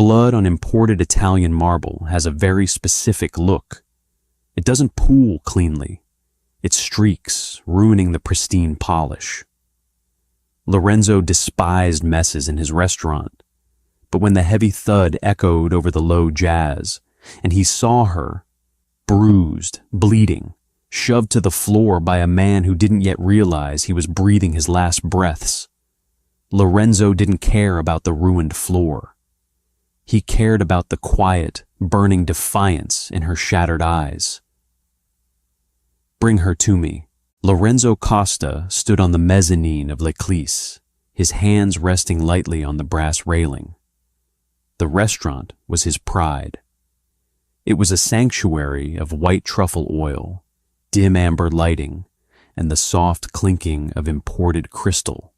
Blood on imported Italian marble has a very specific look. It doesn't pool cleanly. It streaks, ruining the pristine polish. Lorenzo despised messes in his restaurant, but when the heavy thud echoed over the low jazz, and he saw her, bruised, bleeding, shoved to the floor by a man who didn't yet realize he was breathing his last breaths, Lorenzo didn't care about the ruined floor. He cared about the quiet, burning defiance in her shattered eyes. "Bring her to me." Lorenzo Costa stood on the mezzanine of L'Eclisse, his hands resting lightly on the brass railing. The restaurant was his pride. It was a sanctuary of white truffle oil, dim amber lighting, and the soft clinking of imported crystal.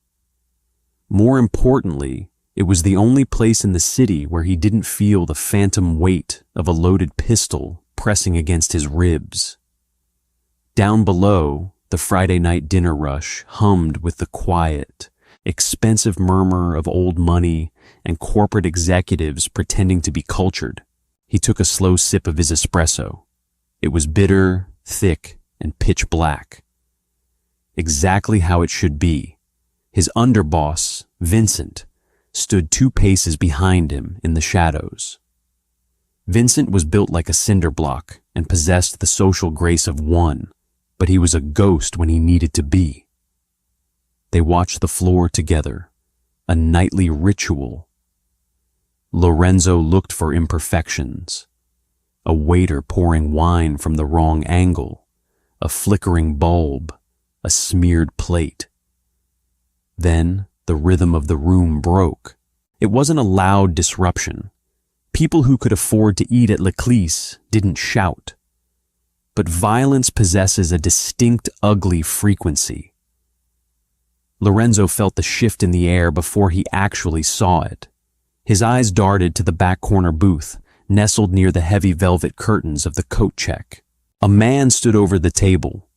More importantly, it was the only place in the city where he didn't feel the phantom weight of a loaded pistol pressing against his ribs. Down below, the Friday night dinner rush hummed with the quiet, expensive murmur of old money and corporate executives pretending to be cultured. He took a slow sip of his espresso. It was bitter, thick, and pitch black. Exactly how it should be. His underboss, Vincent, stood 2 paces behind him in the shadows. Vincent was built like a cinder block and possessed the social grace of one, but he was a ghost when he needed to be. They watched the floor together, a nightly ritual. Lorenzo looked for imperfections. A waiter pouring wine from the wrong angle, a flickering bulb, a smeared plate. Then the rhythm of the room broke. It wasn't a loud disruption. People who could afford to eat at L'Eclisse didn't shout. But violence possesses a distinct ugly frequency. Lorenzo felt the shift in the air before he actually saw it. His eyes darted to the back corner booth, nestled near the heavy velvet curtains of the coat check. A man stood over the table.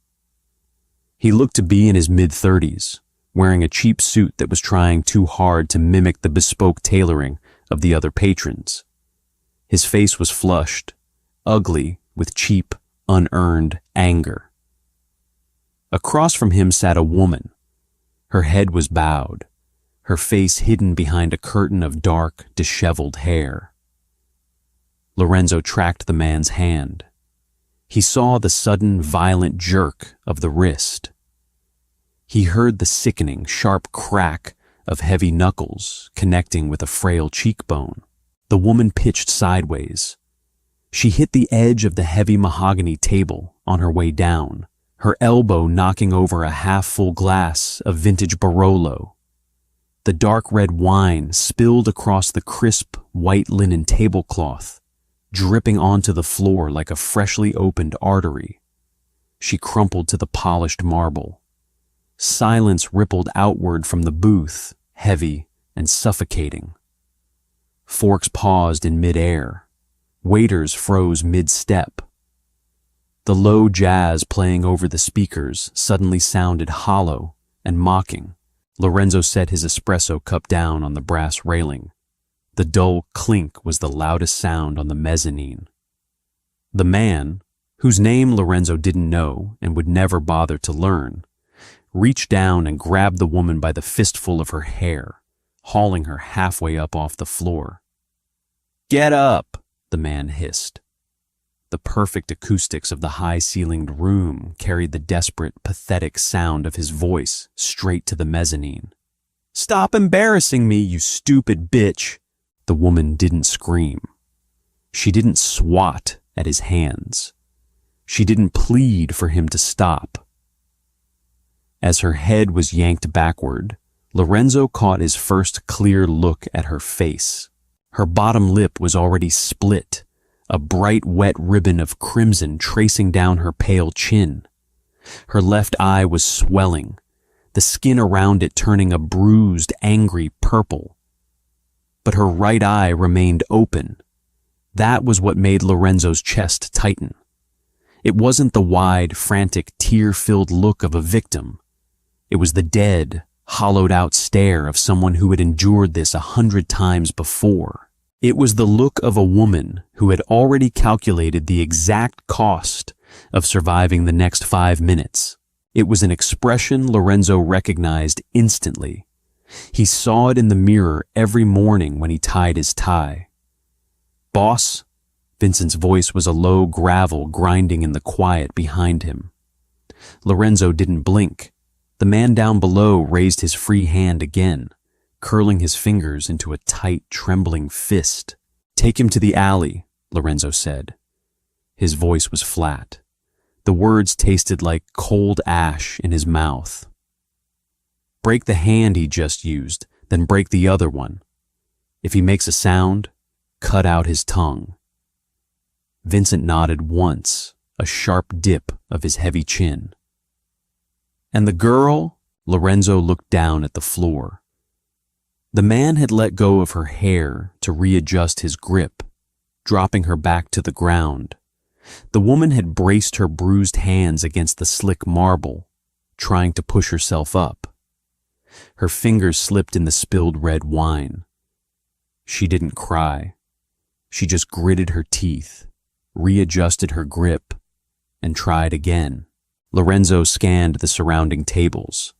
He looked to be in his mid-30s, wearing a cheap suit that was trying too hard to mimic the bespoke tailoring of the other patrons. His face was flushed, ugly with cheap, unearned anger. Across from him sat a woman. Her head was bowed, her face hidden behind a curtain of dark, disheveled hair. Lorenzo tracked the man's hand. He saw the sudden, violent jerk of the wrist. He heard the sickening, sharp crack of heavy knuckles connecting with a frail cheekbone. The woman pitched sideways. She hit the edge of the heavy mahogany table on her way down, her elbow knocking over a half-full glass of vintage Barolo. The dark red wine spilled across the crisp, white linen tablecloth, dripping onto the floor like a freshly opened artery. She crumpled to the polished marble. Silence rippled outward from the booth, heavy and suffocating. Forks paused in mid-air. Waiters froze mid-step. The low jazz playing over the speakers suddenly sounded hollow and mocking. Lorenzo set his espresso cup down on the brass railing. The dull clink was the loudest sound on the mezzanine. The man, whose name Lorenzo didn't know and would never bother to learn, reached down and grabbed the woman by the fistful of her hair, hauling her halfway up off the floor. "Get up!" the man hissed. The perfect acoustics of the high-ceilinged room carried the desperate, pathetic sound of his voice straight to the mezzanine. "Stop embarrassing me, you stupid bitch!" The woman didn't scream. She didn't swat at his hands. She didn't plead for him to stop. As her head was yanked backward, Lorenzo caught his first clear look at her face. Her bottom lip was already split, a bright wet ribbon of crimson tracing down her pale chin. Her left eye was swelling, the skin around it turning a bruised, angry purple. But her right eye remained open. That was what made Lorenzo's chest tighten. It wasn't the wide, frantic, tear-filled look of a victim. It was the dead, hollowed-out stare of someone who had endured this 100 times before. It was the look of a woman who had already calculated the exact cost of surviving the next 5 minutes. It was an expression Lorenzo recognized instantly. He saw it in the mirror every morning when he tied his tie. "Boss?" Vincent's voice was a low gravel grinding in the quiet behind him. Lorenzo didn't blink. The man down below raised his free hand again, curling his fingers into a tight, trembling fist. "Take him to the alley," Lorenzo said. His voice was flat. The words tasted like cold ash in his mouth. "Break the hand he just used, then break the other one. If he makes a sound, cut out his tongue." Vincent nodded once, a sharp dip of his heavy chin. "And the girl?" Lorenzo looked down at the floor. The man had let go of her hair to readjust his grip, dropping her back to the ground. The woman had braced her bruised hands against the slick marble, trying to push herself up. Her fingers slipped in the spilled red wine. She didn't cry. She just gritted her teeth, readjusted her grip, and tried again. Lorenzo scanned the surrounding tables.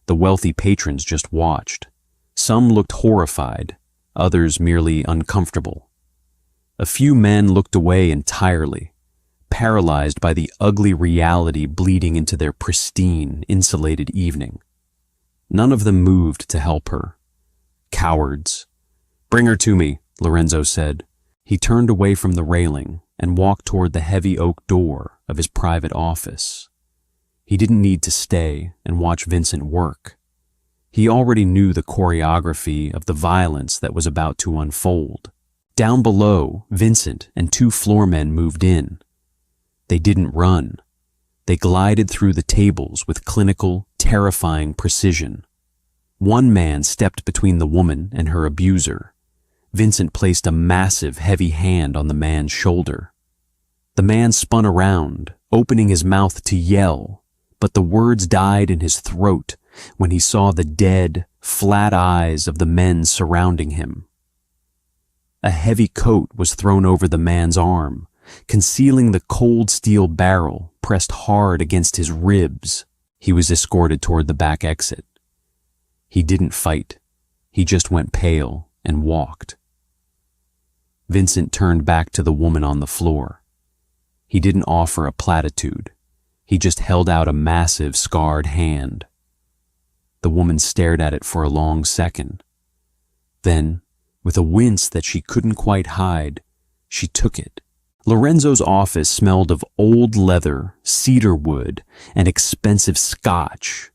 The wealthy patrons just watched. Some looked horrified, others merely uncomfortable. A few men looked away entirely, paralyzed by the ugly reality bleeding into their pristine, insulated evening. None of them moved to help her. Cowards. "Bring her to me," Lorenzo said. He turned away from the railing and walked toward the heavy oak door of his private office. He didn't need to stay and watch Vincent work. He already knew the choreography of the violence that was about to unfold. Down below, Vincent and 2 floormen moved in. They didn't run. They glided through the tables with clinical, terrifying precision. One man stepped between the woman and her abuser. Vincent placed a massive, heavy hand on the man's shoulder. The man spun around, opening his mouth to yell, but the words died in his throat when he saw the dead, flat eyes of the men surrounding him. A heavy coat was thrown over the man's arm, concealing the cold steel barrel pressed hard against his ribs. He was escorted toward the back exit. He didn't fight. He just went pale and walked. Vincent turned back to the woman on the floor. He didn't offer a platitude. He just held out a massive, scarred hand. The woman stared at it for a long second. Then, with a wince that she couldn't quite hide, she took it. Lorenzo's office smelled of old leather, cedar wood, and expensive scotch.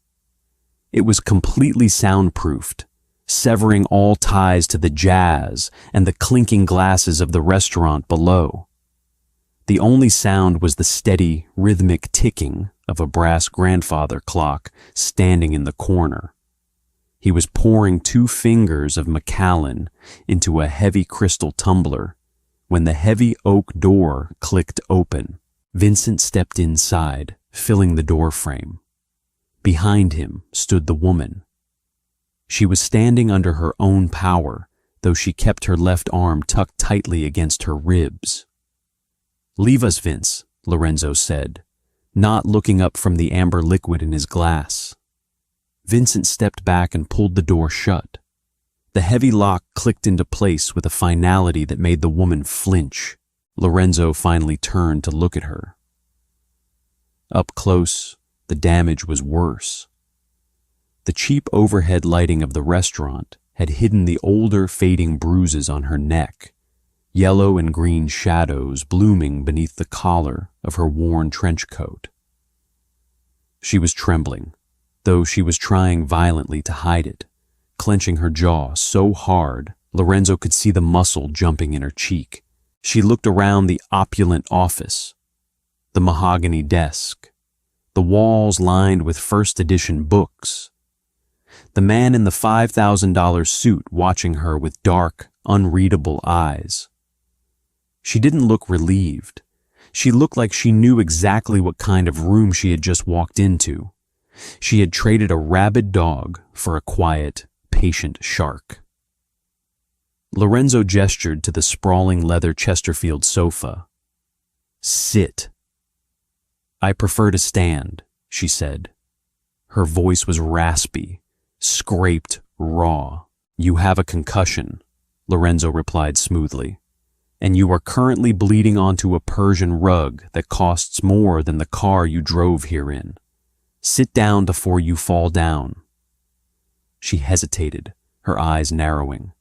It was completely soundproofed, severing all ties to the jazz and the clinking glasses of the restaurant below. The only sound was the steady, rhythmic ticking of a brass grandfather clock standing in the corner. He was pouring 2 fingers of Macallan into a heavy crystal tumbler when the heavy oak door clicked open. Vincent stepped inside, filling the door frame. Behind him stood the woman. She was standing under her own power, though she kept her left arm tucked tightly against her ribs. "Leave us, Vince," Lorenzo said, not looking up from the amber liquid in his glass. Vincent stepped back and pulled the door shut. The heavy lock clicked into place with a finality that made the woman flinch. Lorenzo finally turned to look at her. Up close, the damage was worse. The cheap overhead lighting of the restaurant had hidden the older, fading bruises on her neck, yellow and green shadows blooming beneath the collar of her worn trench coat. She was trembling, though she was trying violently to hide it, clenching her jaw so hard Lorenzo could see the muscle jumping in her cheek. She looked around the opulent office, the mahogany desk, the walls lined with first-edition books, the man in the $5,000 suit watching her with dark, unreadable eyes. She didn't look relieved. She looked like she knew exactly what kind of room she had just walked into. She had traded a rabid dog for a quiet, patient shark. Lorenzo gestured to the sprawling leather Chesterfield sofa. Sit. I prefer to stand, she said. Her voice was raspy, scraped, raw. You have a concussion, Lorenzo replied smoothly, and you are currently bleeding onto a Persian rug that costs more than the car you drove here in. Sit down before you fall down. She hesitated, her eyes narrowing,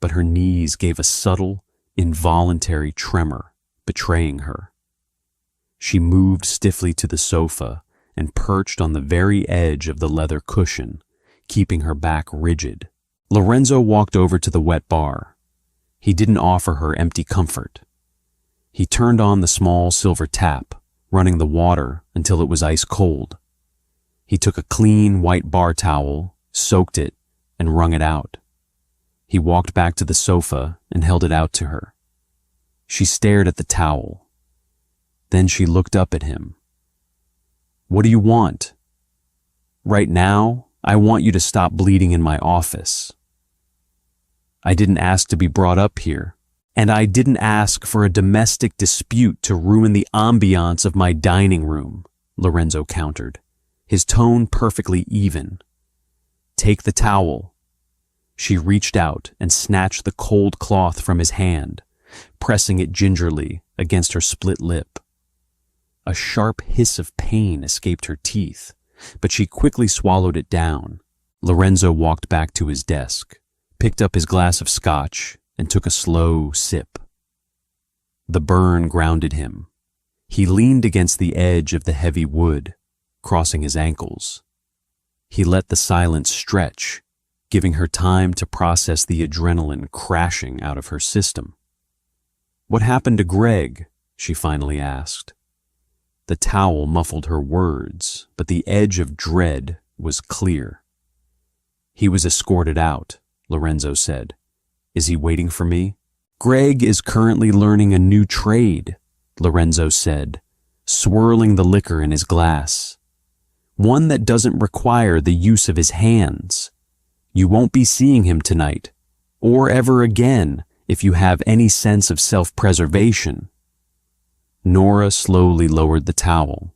but her knees gave a subtle, involuntary tremor, betraying her. She moved stiffly to the sofa and perched on the very edge of the leather cushion, keeping her back rigid. Lorenzo walked over to the wet bar. He didn't offer her empty comfort. He turned on the small silver tap, running the water until it was ice cold. He took a clean white bar towel, soaked it, and wrung it out. He walked back to the sofa and held it out to her. She stared at the towel. Then she looked up at him. What do you want? Right now, I want you to stop bleeding in my office. I didn't ask to be brought up here, and I didn't ask for a domestic dispute to ruin the ambiance of my dining room, Lorenzo countered, his tone perfectly even. Take the towel. She reached out and snatched the cold cloth from his hand, pressing it gingerly against her split lip. A sharp hiss of pain escaped her teeth, but she quickly swallowed it down. Lorenzo walked back to his desk, picked up his glass of scotch, and took a slow sip. The burn grounded him. He leaned against the edge of the heavy wood, crossing his ankles. He let the silence stretch, giving her time to process the adrenaline crashing out of her system. What happened to Greg? She finally asked. The towel muffled her words, but the edge of dread was clear. He was escorted out, Lorenzo said. Is he waiting for me? Greg is currently learning a new trade, Lorenzo said, swirling the liquor in his glass. One that doesn't require the use of his hands. You won't be seeing him tonight, or ever again if you have any sense of self-preservation. Nora slowly lowered the towel.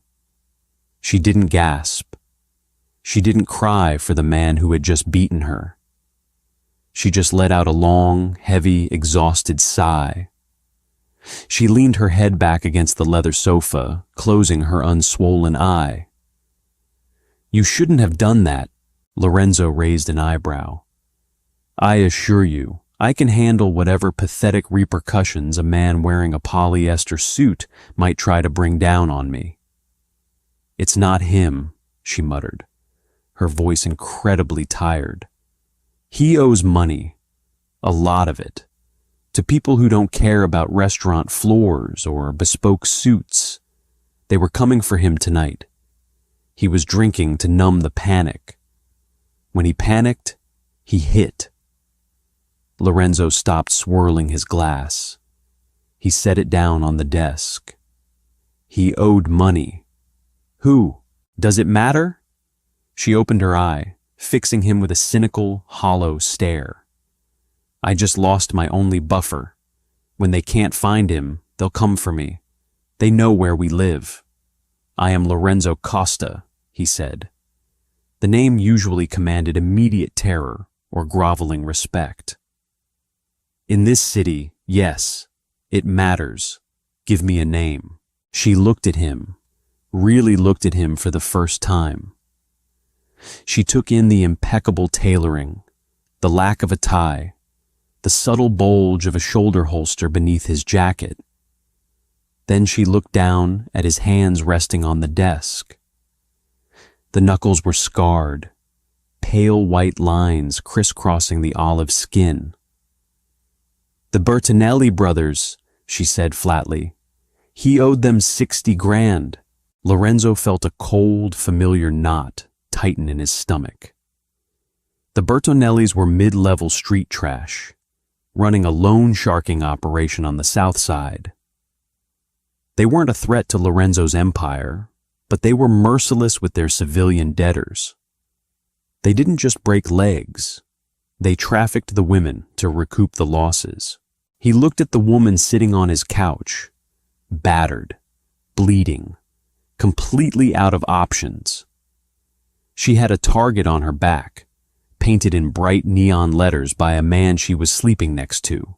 She didn't gasp. She didn't cry for the man who had just beaten her. She just let out a long, heavy, exhausted sigh. She leaned her head back against the leather sofa, closing her unswollen eye. You shouldn't have done that, Lorenzo raised an eyebrow. I assure you, I can handle whatever pathetic repercussions a man wearing a polyester suit might try to bring down on me. It's not him, she muttered, her voice incredibly tired. He owes money, a lot of it, to people who don't care about restaurant floors or bespoke suits. They were coming for him tonight. He was drinking to numb the panic. When he panicked, he hit. Lorenzo stopped swirling his glass. He set it down on the desk. He owed money. Who? Does it matter? She opened her eye, fixing him with a cynical, hollow stare. I just lost my only buffer. When they can't find him, they'll come for me. They know where we live. I am Lorenzo Costa, he said. The name usually commanded immediate terror or groveling respect. In this city, yes, it matters. Give me a name. She looked at him, really looked at him for the first time. She took in the impeccable tailoring, the lack of a tie, the subtle bulge of a shoulder holster beneath his jacket. Then she looked down at his hands resting on the desk. The knuckles were scarred, pale white lines crisscrossing the olive skin. The Bertinelli brothers, she said flatly. He owed them 60 grand. Lorenzo felt a cold, familiar knot tighten in his stomach. The Bertinellis were mid-level street trash, running a loan sharking operation on the south side. They weren't a threat to Lorenzo's empire, but they were merciless with their civilian debtors. They didn't just break legs, They trafficked the women to recoup the losses. He looked at the woman sitting on his couch, battered, bleeding, completely out of options. She had a target on her back, painted in bright neon letters by a man she was sleeping next to.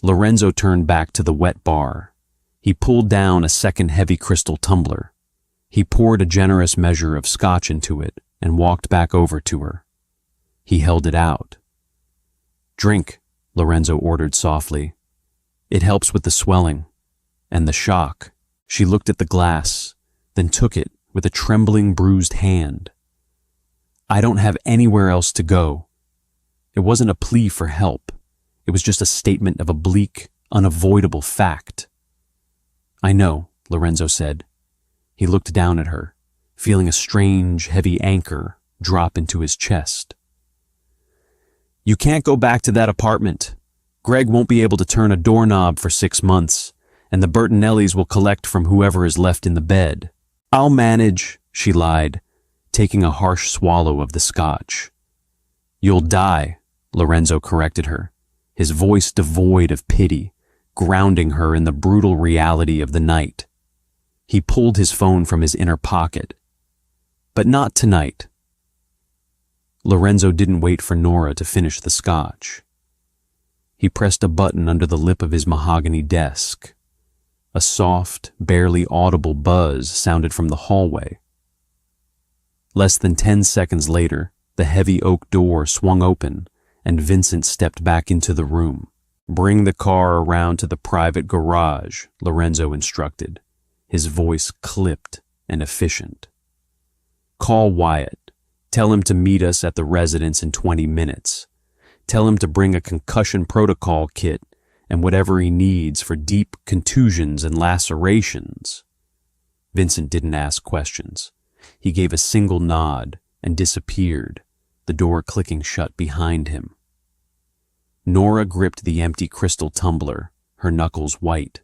Lorenzo turned back to the wet bar. He pulled down a second heavy crystal tumbler. He poured a generous measure of scotch into it and walked back over to her. He held it out. "Drink," Lorenzo ordered softly. "It helps with the swelling and the shock." She looked at the glass, then took it with a trembling, bruised hand. "I don't have anywhere else to go." It wasn't a plea for help. It was just a statement of a bleak, unavoidable fact. "I know," Lorenzo said. He looked down at her, feeling a strange, heavy anchor drop into his chest. "You can't go back to that apartment. Greg won't be able to turn a doorknob for 6 months, and the Bertinellis will collect from whoever is left in the bed." "I'll manage," she lied, taking a harsh swallow of the scotch. "You'll die," Lorenzo corrected her, his voice devoid of pity, grounding her in the brutal reality of the night. He pulled his phone from his inner pocket. "But not tonight." Lorenzo didn't wait for Nora to finish the scotch. He pressed a button under the lip of his mahogany desk. A soft, barely audible buzz sounded from the hallway. Less than 10 seconds later, the heavy oak door swung open and Vincent stepped back into the room. "Bring the car around to the private garage," Lorenzo instructed, his voice clipped and efficient. "Call Wyatt. Tell him to meet us at the residence in 20 minutes. Tell him to bring a concussion protocol kit and whatever he needs for deep contusions and lacerations." Vincent didn't ask questions. He gave a single nod and disappeared, the door clicking shut behind him. Nora gripped the empty crystal tumbler, her knuckles white.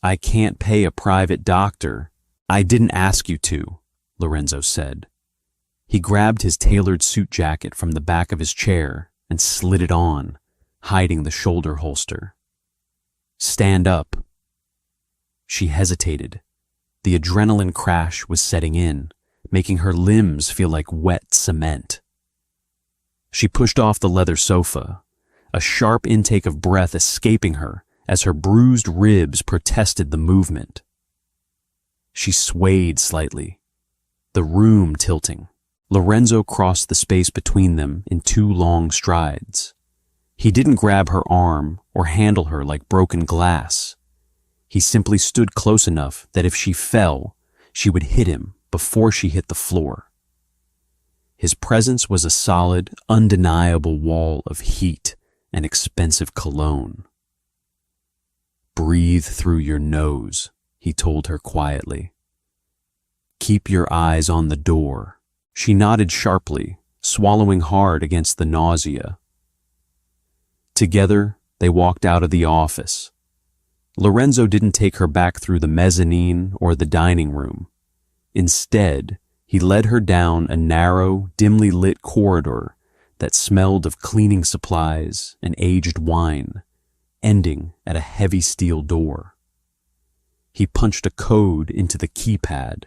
"I can't pay a private doctor." "I didn't ask you to," Lorenzo said. He grabbed his tailored suit jacket from the back of his chair and slid it on, hiding the shoulder holster. "Stand up." She hesitated. The adrenaline crash was setting in, making her limbs feel like wet cement. She pushed off the leather sofa, a sharp intake of breath escaping her as her bruised ribs protested the movement. She swayed slightly, the room tilting. Lorenzo crossed the space between them in 2 long strides. He didn't grab her arm or handle her like broken glass. He simply stood close enough that if she fell, she would hit him before she hit the floor. His presence was a solid, undeniable wall of heat and expensive cologne. "Breathe through your nose," he told her quietly. "Keep your eyes on the door." She nodded sharply, swallowing hard against the nausea. Together, they walked out of the office. Lorenzo didn't take her back through the mezzanine or the dining room. Instead, he led her down a narrow, dimly lit corridor that smelled of cleaning supplies and aged wine, ending at a heavy steel door. He punched a code into the keypad.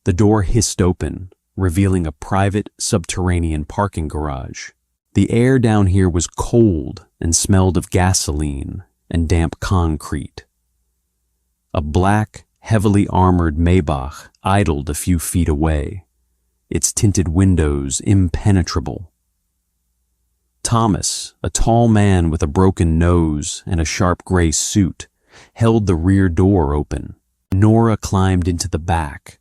The door hissed open, revealing a private subterranean parking garage. The air down here was cold and smelled of gasoline and damp concrete. A black, heavily armored Maybach idled a few feet away, its tinted windows impenetrable. Thomas, a tall man with a broken nose and a sharp gray suit, held the rear door open. Nora climbed into the back.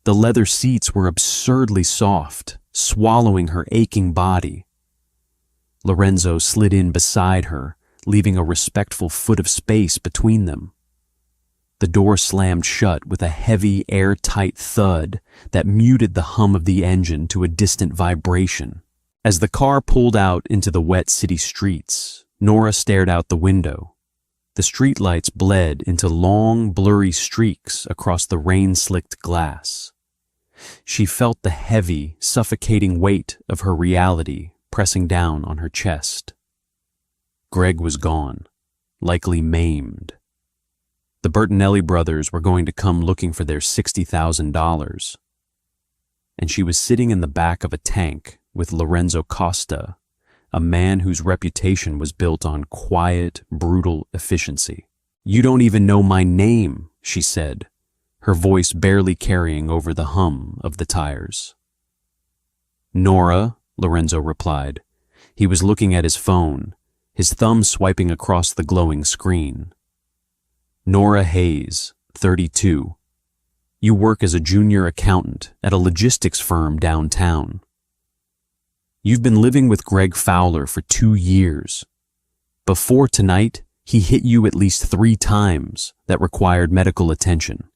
The leather seats were absurdly soft, swallowing her aching body. Lorenzo slid in beside her, leaving a respectful foot of space between them. The door slammed shut with a heavy, airtight thud that muted the hum of the engine to a distant vibration. As the car pulled out into the wet city streets, Nora stared out the window. The streetlights bled into long, blurry streaks across the rain-slicked glass. She felt the heavy, suffocating weight of her reality pressing down on her chest. Greg was gone, likely maimed. The Bertinelli brothers were going to come looking for their $60,000. And she was sitting in the back of a tank with Lorenzo Costa, a man whose reputation was built on quiet, brutal efficiency. "You don't even know my name," she said, her voice barely carrying over the hum of the tires. "Nora," Lorenzo replied. He was looking at his phone, his thumb swiping across the glowing screen. "Nora Hayes, 32. You work as a junior accountant at a logistics firm downtown. You've been living with Greg Fowler for 2 years. Before tonight, he hit you at least 3 times that required medical attention.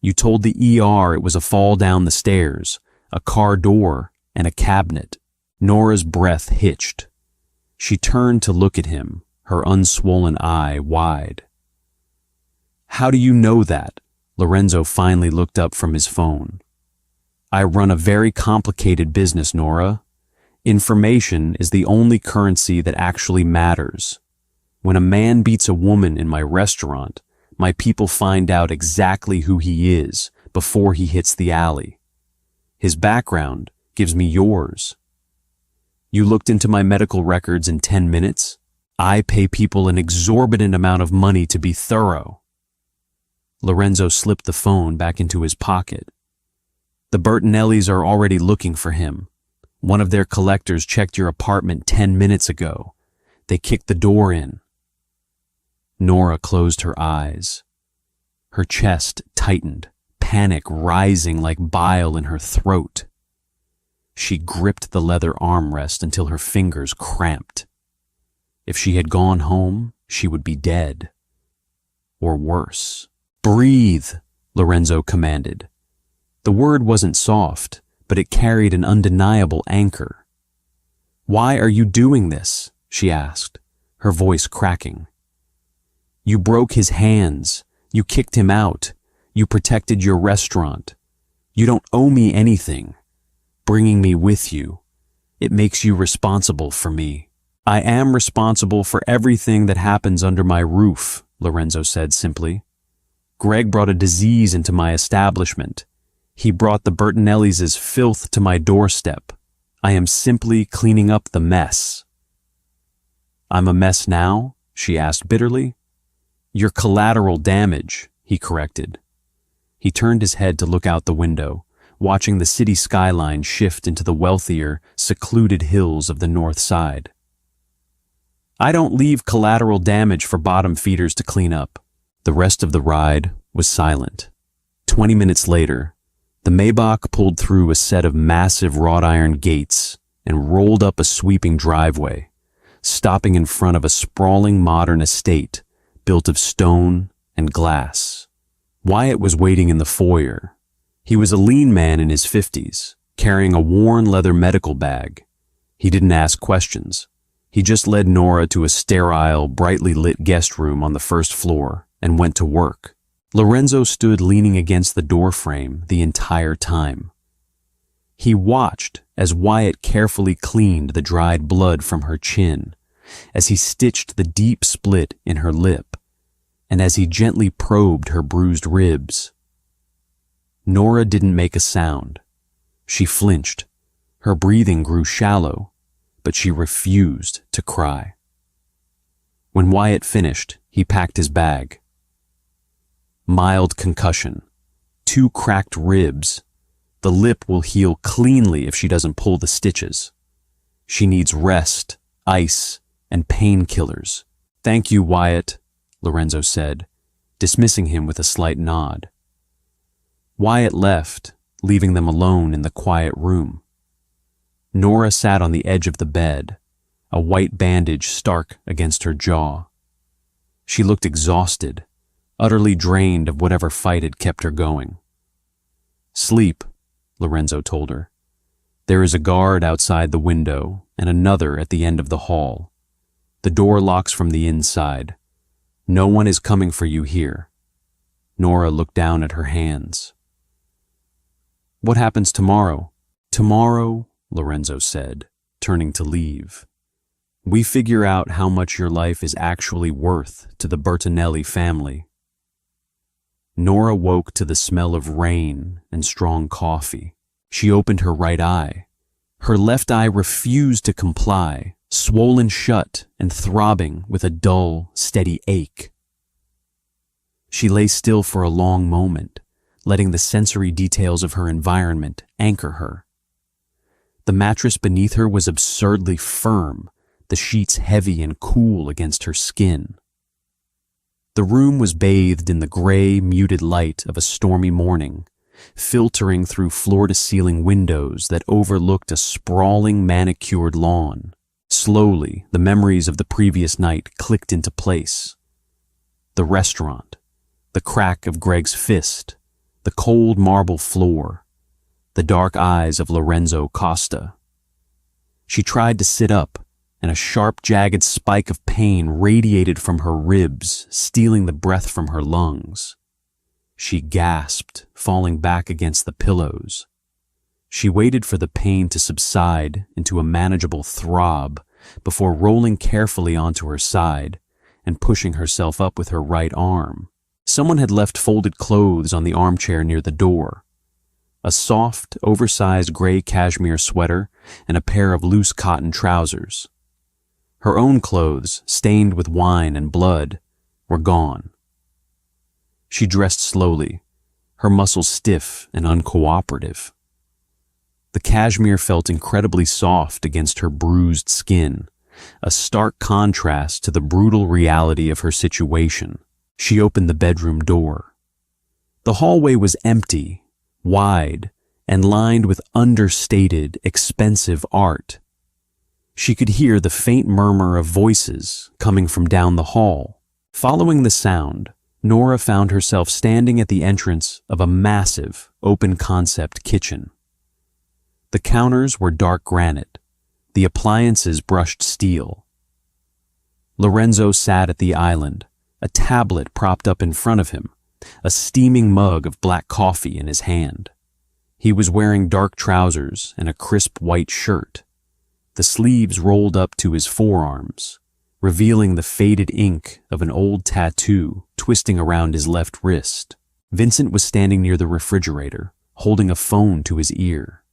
You told the ER it was a fall down the stairs, a car door, and a cabinet." Nora's breath hitched. She turned to look at him, her unswollen eye wide. "How do you know that?" Lorenzo finally looked up from his phone. "I run a very complicated business, Nora. Information is the only currency that actually matters. When a man beats a woman in my restaurant, my people find out exactly who he is before he hits the alley. His background gives me yours. You looked into my medical records in 10 minutes? I pay people an exorbitant amount of money to be thorough." Lorenzo slipped the phone back into his pocket. "The Bertinellis are already looking for him. One of their collectors checked your apartment 10 minutes ago. They kicked the door in." Nora closed her eyes. Her chest tightened, panic rising like bile in her throat. She gripped the leather armrest until her fingers cramped. If she had gone home, she would be dead. Or worse. "Breathe," Lorenzo commanded. The word wasn't soft, but it carried an undeniable anchor. "Why are you doing this?" she asked, her voice cracking. "You broke his hands. You kicked him out. You protected your restaurant. You don't owe me anything. Bringing me with you, it makes you responsible for me." "I am responsible for everything that happens under my roof," Lorenzo said simply. "Greg brought a disease into my establishment. He brought the Bertinellis' filth to my doorstep. I am simply cleaning up the mess." "I'm a mess now?" she asked bitterly. "You're collateral damage," he corrected. He turned his head to look out the window, watching the city skyline shift into the wealthier, secluded hills of the north side. "I don't leave collateral damage for bottom feeders to clean up." The rest of the ride was silent. 20 minutes later, the Maybach pulled through a set of massive wrought iron gates and rolled up a sweeping driveway, stopping in front of a sprawling modern estate built of stone and glass. Wyatt was waiting in the foyer. He was a lean man in his 50s, carrying a worn leather medical bag. He didn't ask questions. He just led Nora to a sterile, brightly lit guest room on the first floor and went to work. Lorenzo stood leaning against the doorframe the entire time. He watched as Wyatt carefully cleaned the dried blood from her chin, as he stitched the deep split in her lip, and as he gently probed her bruised ribs. Nora didn't make a sound. She flinched. Her breathing grew shallow, but she refused to cry. When Wyatt finished, he packed his bag. "Mild concussion, 2 cracked ribs. The lip will heal cleanly if she doesn't pull the stitches. She needs rest, ice, and painkillers." "Thank you, Wyatt," Lorenzo said, dismissing him with a slight nod. Wyatt left, leaving them alone in the quiet room. Nora sat on the edge of the bed, a white bandage stark against her jaw. She looked exhausted, utterly drained of whatever fight had kept her going. "Sleep," Lorenzo told her. "There is a guard outside the window and another at the end of the hall. The door locks from the inside. No one is coming for you here." Nora looked down at her hands. What happens tomorrow? Tomorrow, Lorenzo said, turning to leave. We figure out how much your life is actually worth to the Bertinelli family. Nora woke to the smell of rain and strong coffee. She opened her right eye. Her left eye refused to comply, swollen shut and throbbing with a dull, steady ache. She lay still for a long moment, letting the sensory details of her environment anchor her. The mattress beneath her was absurdly firm, the sheets heavy and cool against her skin. The room was bathed in the gray, muted light of a stormy morning, filtering through floor-to-ceiling windows that overlooked a sprawling, manicured lawn. Slowly, the memories of the previous night clicked into place. The restaurant, the crack of Greg's fist, the cold marble floor, the dark eyes of Lorenzo Costa. She tried to sit up, and a sharp, jagged spike of pain radiated from her ribs, stealing the breath from her lungs. She gasped, falling back against the pillows. She waited for the pain to subside into a manageable throb before rolling carefully onto her side and pushing herself up with her right arm. Someone had left folded clothes on the armchair near the door. A soft, oversized gray cashmere sweater and a pair of loose cotton trousers. Her own clothes, stained with wine and blood, were gone. She dressed slowly, her muscles stiff and uncooperative. The cashmere felt incredibly soft against her bruised skin, a stark contrast to the brutal reality of her situation. She opened the bedroom door. The hallway was empty, wide, and lined with understated, expensive art. She could hear the faint murmur of voices coming from down the hall. Following the sound, Nora found herself standing at the entrance of a massive, open-concept kitchen. The counters were dark granite, the appliances brushed steel. Lorenzo sat at the island, a tablet propped up in front of him, a steaming mug of black coffee in his hand. He was wearing dark trousers and a crisp white shirt, the sleeves rolled up to his forearms, revealing the faded ink of an old tattoo twisting around his left wrist. Vincent was standing near the refrigerator, holding a phone to his ear.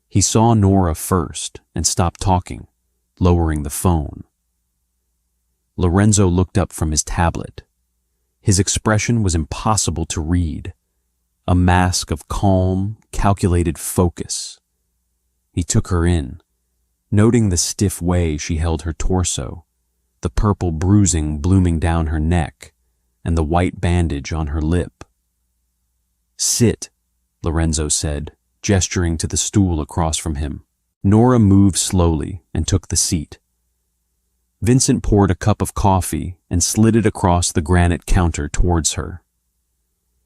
He saw Nora first and stopped talking, lowering the phone. Lorenzo looked up from his tablet. His expression was impossible to read, a mask of calm, calculated focus. He took her in, noting the stiff way she held her torso, the purple bruising blooming down her neck, and the white bandage on her lip. "Sit," Lorenzo said, gesturing to the stool across from him. Nora moved slowly and took the seat. Vincent poured a cup of coffee and slid it across the granite counter towards her.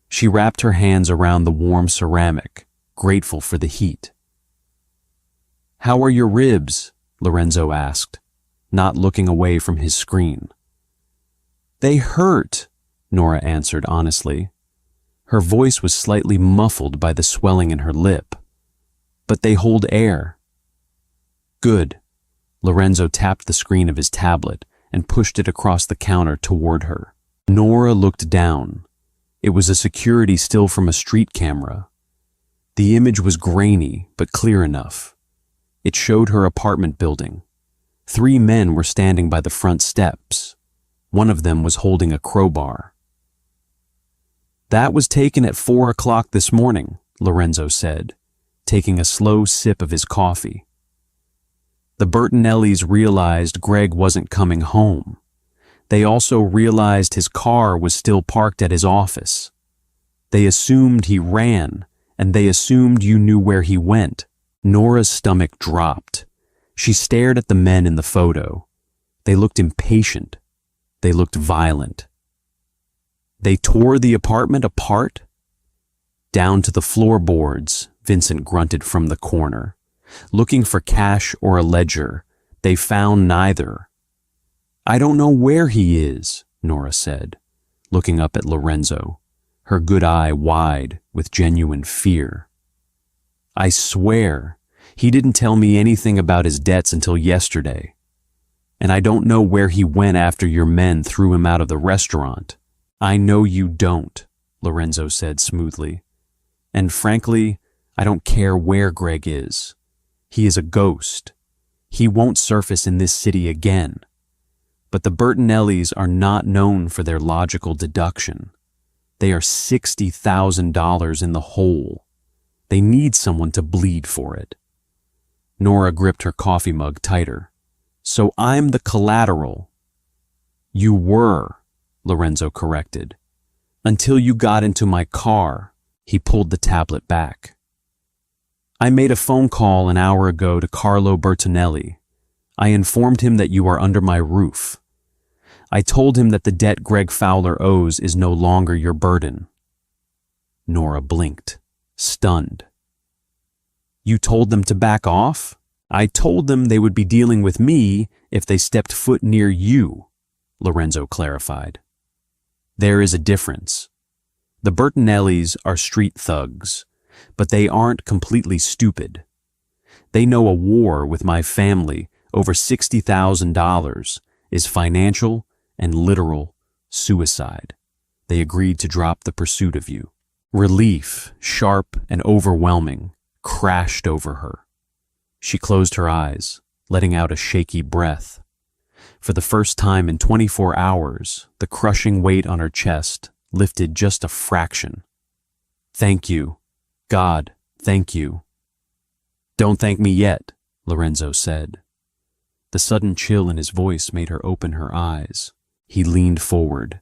She wrapped her hands around the warm ceramic, grateful for the heat. "How are your ribs?" Lorenzo asked, not looking away from his screen. "They hurt," Nora answered honestly. Her voice was slightly muffled by the swelling in her lip. "But they hold air." "Good." Lorenzo tapped the screen of his tablet and pushed it across the counter toward her. Nora looked down. It was a security still from a street camera. The image was grainy but clear enough. It showed her apartment building. 3 men were standing by the front steps. One of them was holding a crowbar. "That was taken at 4 o'clock this morning," Lorenzo said, taking a slow sip of his coffee. The Bertinellis realized Greg wasn't coming home. They also realized his car was still parked at his office. They assumed he ran, and they assumed you knew where he went. Nora's stomach dropped. She stared at the men in the photo. They looked impatient. They looked violent. They tore the apartment apart? "Down to the floorboards," Vincent grunted from the corner. Looking for cash or a ledger, they found neither. "I don't know where he is," Nora said, looking up at Lorenzo, her good eye wide with genuine fear. I swear, he didn't tell me anything about his debts until yesterday. And I don't know where he went after your men threw him out of the restaurant. I know you don't, Lorenzo said smoothly. And frankly, I don't care where Greg is. He is a ghost. He won't surface in this city again. But the Bertinellis are not known for their logical deduction. They are $60,000 in the hole. They need someone to bleed for it. Nora gripped her coffee mug tighter. So I'm the collateral. You were, Lorenzo corrected. Until you got into my car. He pulled the tablet back. I made a phone call an hour ago to Carlo Bertinelli. I informed him that you are under my roof. I told him that the debt Greg Fowler owes is no longer your burden. Nora blinked, stunned. You told them to back off? I told them they would be dealing with me if they stepped foot near you, Lorenzo clarified. There is a difference. The Bertinellis are street thugs, but they aren't completely stupid. They know a war with my family over $60,000 is financial and literal suicide. They agreed to drop the pursuit of you. Relief, sharp and overwhelming, crashed over her. She closed her eyes, letting out a shaky breath. For the first time in 24 hours, the crushing weight on her chest lifted just a fraction. Thank you. God, thank you. Don't thank me yet, Lorenzo said. The sudden chill in his voice made her open her eyes. He leaned forward,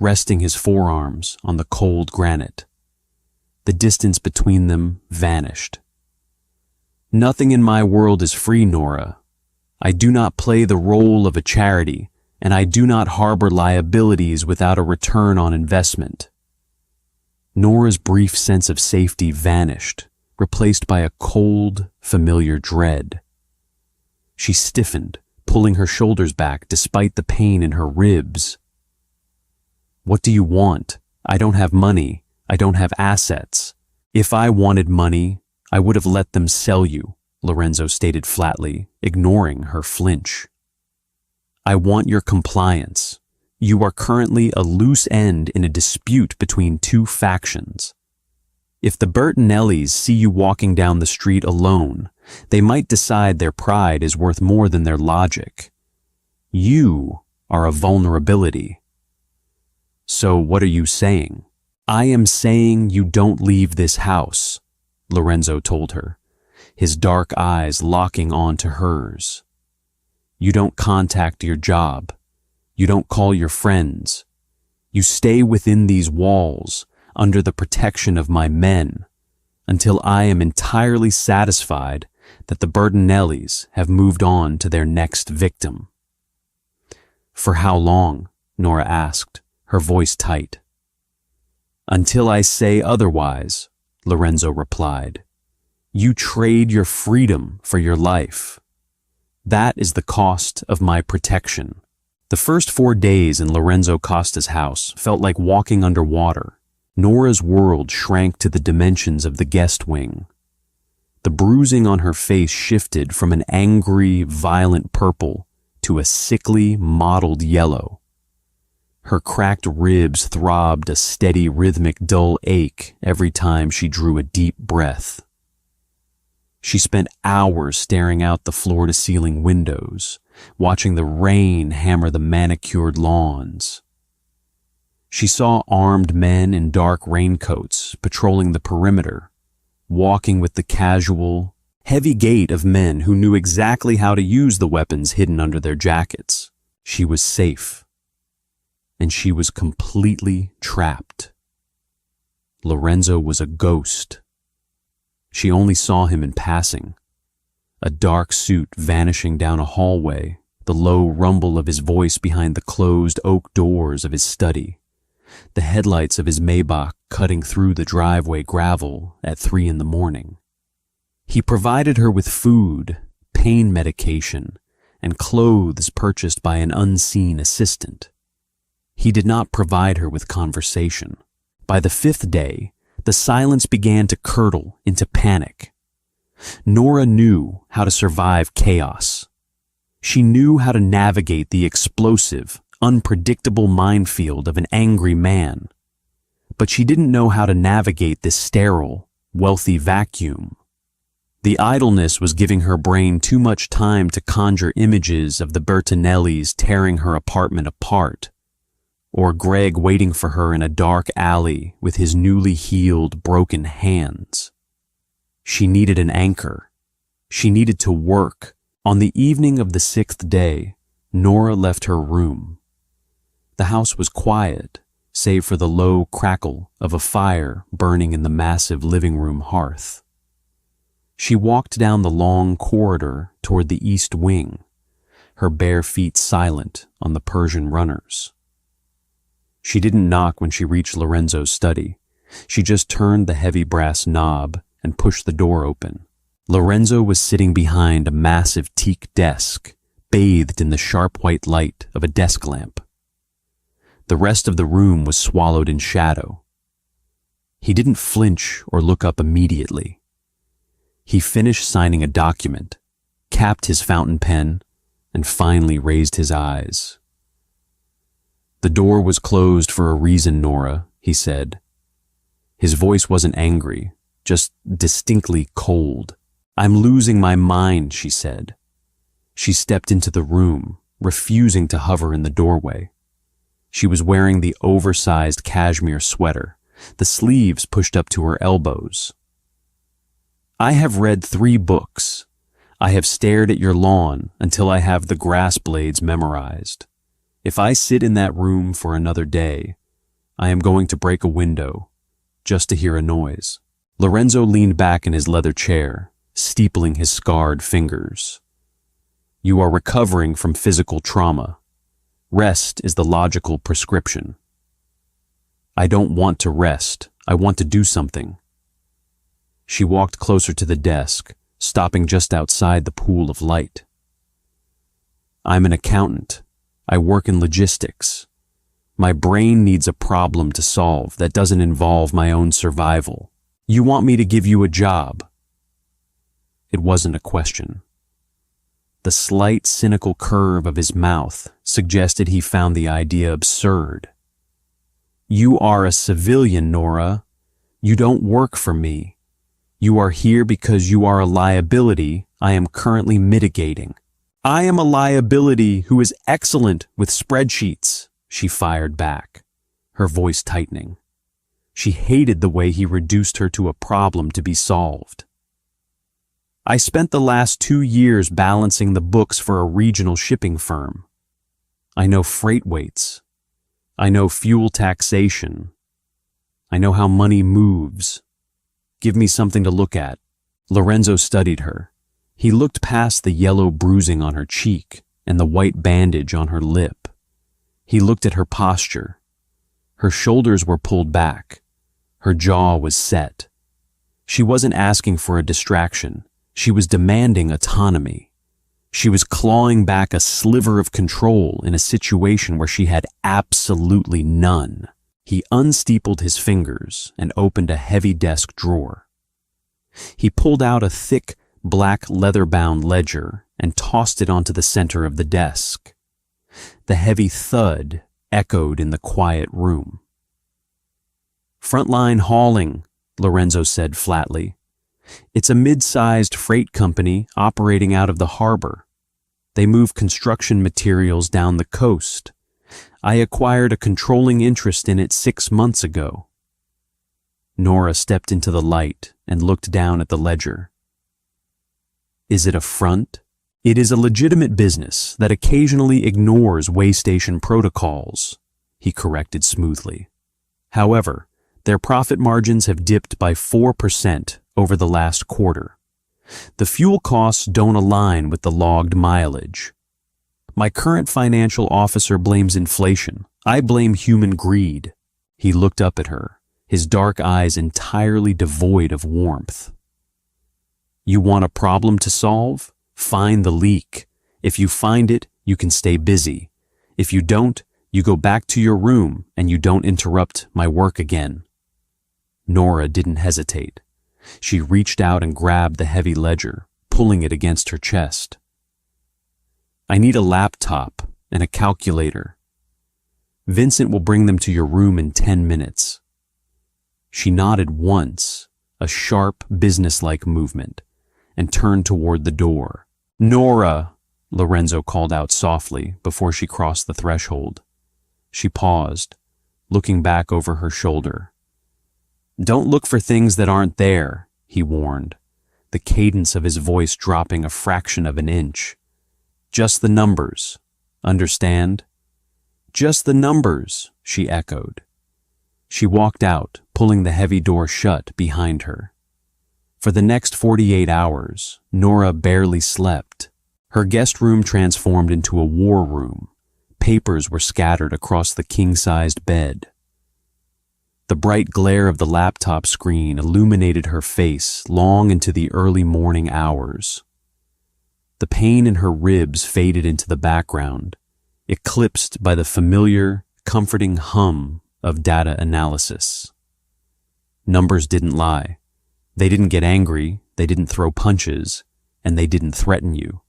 resting his forearms on the cold granite. The distance between them vanished. Nothing in my world is free, Nora. I do not play the role of a charity, and I do not harbor liabilities without a return on investment. Nora's brief sense of safety vanished, replaced by a cold, familiar dread. She stiffened, pulling her shoulders back despite the pain in her ribs. What do you want? I don't have money. I don't have assets. If I wanted money, I would have let them sell you, Lorenzo stated flatly, ignoring her flinch. I want your compliance. You are currently a loose end in a dispute between two factions. If the Bertinellis see you walking down the street alone, they might decide their pride is worth more than their logic. You are a vulnerability. So what are you saying? I am saying you don't leave this house, Lorenzo told her, his dark eyes locking onto hers. You don't contact your job. You don't call your friends. You stay within these walls, under the protection of my men, until I am entirely satisfied that the Bertinellis have moved on to their next victim. For how long? Nora asked, her voice tight. Until I say otherwise, Lorenzo replied. You trade your freedom for your life. That is the cost of my protection. The first 4 days in Lorenzo Costa's house felt like walking underwater. Nora's world shrank to the dimensions of the guest wing. The bruising on her face shifted from an angry, violent purple to a sickly, mottled yellow. Her cracked ribs throbbed a steady, rhythmic, dull ache every time she drew a deep breath. She spent hours staring out the floor-to-ceiling windows, watching the rain hammer the manicured lawns. She saw armed men in dark raincoats patrolling the perimeter, walking with the casual, heavy gait of men who knew exactly how to use the weapons hidden under their jackets. She was safe. And she was completely trapped. Lorenzo was a ghost. She only saw him in passing, a dark suit vanishing down a hallway, the low rumble of his voice behind the closed oak doors of his study, the headlights of his Maybach cutting through the driveway gravel at 3 a.m. He provided her with food, pain medication, and clothes purchased by an unseen assistant. He did not provide her with conversation. By the 5th day, the silence began to curdle into panic. Nora knew how to survive chaos. She knew how to navigate the explosive, unpredictable minefield of an angry man. But she didn't know how to navigate this sterile, wealthy vacuum. The idleness was giving her brain too much time to conjure images of the Bertinellis tearing her apartment apart, or Greg waiting for her in a dark alley with his newly healed, broken hands. She needed an anchor. She needed to work. On the evening of the 6th day, Nora left her room. The house was quiet, save for the low crackle of a fire burning in the massive living room hearth. She walked down the long corridor toward the east wing, her bare feet silent on the Persian runners. She didn't knock when she reached Lorenzo's study. She just turned the heavy brass knob and pushed the door open. Lorenzo was sitting behind a massive teak desk, bathed in the sharp white light of a desk lamp. The rest of the room was swallowed in shadow. He didn't flinch or look up immediately. He finished signing a document, capped his fountain pen, and finally raised his eyes. "The door was closed for a reason, Nora," he said. His voice wasn't angry, just distinctly cold. "I'm losing my mind," she said. She stepped into the room, refusing to hover in the doorway. She was wearing the oversized cashmere sweater, the sleeves pushed up to her elbows. "I have read 3 books. I have stared at your lawn until I have the grass blades memorized. If I sit in that room for another day, I am going to break a window, just to hear a noise." Lorenzo leaned back in his leather chair, steepling his scarred fingers. "You are recovering from physical trauma. Rest is the logical prescription." "I don't want to rest. I want to do something." She walked closer to the desk, stopping just outside the pool of light. "I'm an accountant. I work in logistics. My brain needs a problem to solve that doesn't involve my own survival. You want me to give you a job?" It wasn't a question. The slight, cynical curve of his mouth suggested he found the idea absurd. "You are a civilian, Nora. You don't work for me. You are here because you are a liability I am currently mitigating." "I am a liability who is excellent with spreadsheets," she fired back, her voice tightening. She hated the way he reduced her to a problem to be solved. "I spent the last 2 years balancing the books for a regional shipping firm. I know freight weights. I know fuel taxation. I know how money moves. Give me something to look at." Lorenzo studied her. He looked past the yellow bruising on her cheek and the white bandage on her lip. He looked at her posture. Her shoulders were pulled back. Her jaw was set. She wasn't asking for a distraction. She was demanding autonomy. She was clawing back a sliver of control in a situation where she had absolutely none. He unsteepled his fingers and opened a heavy desk drawer. He pulled out a thick, black leather-bound ledger and tossed it onto the center of the desk. The heavy thud echoed in the quiet room. "Frontline hauling," Lorenzo said flatly. "It's a mid-sized freight company operating out of the harbor. They move construction materials down the coast. I acquired a controlling interest in it 6 months ago." Nora stepped into the light and looked down at the ledger. "Is it a front?" "It is a legitimate business that occasionally ignores way station protocols," he corrected smoothly. "However, their profit margins have dipped by 4% over the last quarter. The fuel costs don't align with the logged mileage. My current financial officer blames inflation. I blame human greed." He looked up at her, his dark eyes entirely devoid of warmth. "You want a problem to solve? Find the leak. If you find it, you can stay busy. If you don't, you go back to your room and you don't interrupt my work again." Nora didn't hesitate. She reached out and grabbed the heavy ledger, pulling it against her chest. I need a laptop and a calculator. Vincent will bring them to your room in 10 minutes. She nodded once, a sharp, businesslike movement, and turned toward the door. Nora, Lorenzo called out softly before she crossed the threshold. She paused, looking back over her shoulder. Don't look for things that aren't there, he warned, the cadence of his voice dropping a fraction of an inch. Just the numbers, understand? Just the numbers, she echoed. She walked out, pulling the heavy door shut behind her. For the next 48 hours, Nora barely slept. Her guest room transformed into a war room. Papers were scattered across the king-sized bed. The bright glare of the laptop screen illuminated her face long into the early morning hours. The pain in her ribs faded into the background, eclipsed by the familiar, comforting hum of data analysis. Numbers didn't lie. They didn't get angry, they didn't throw punches, and they didn't threaten you.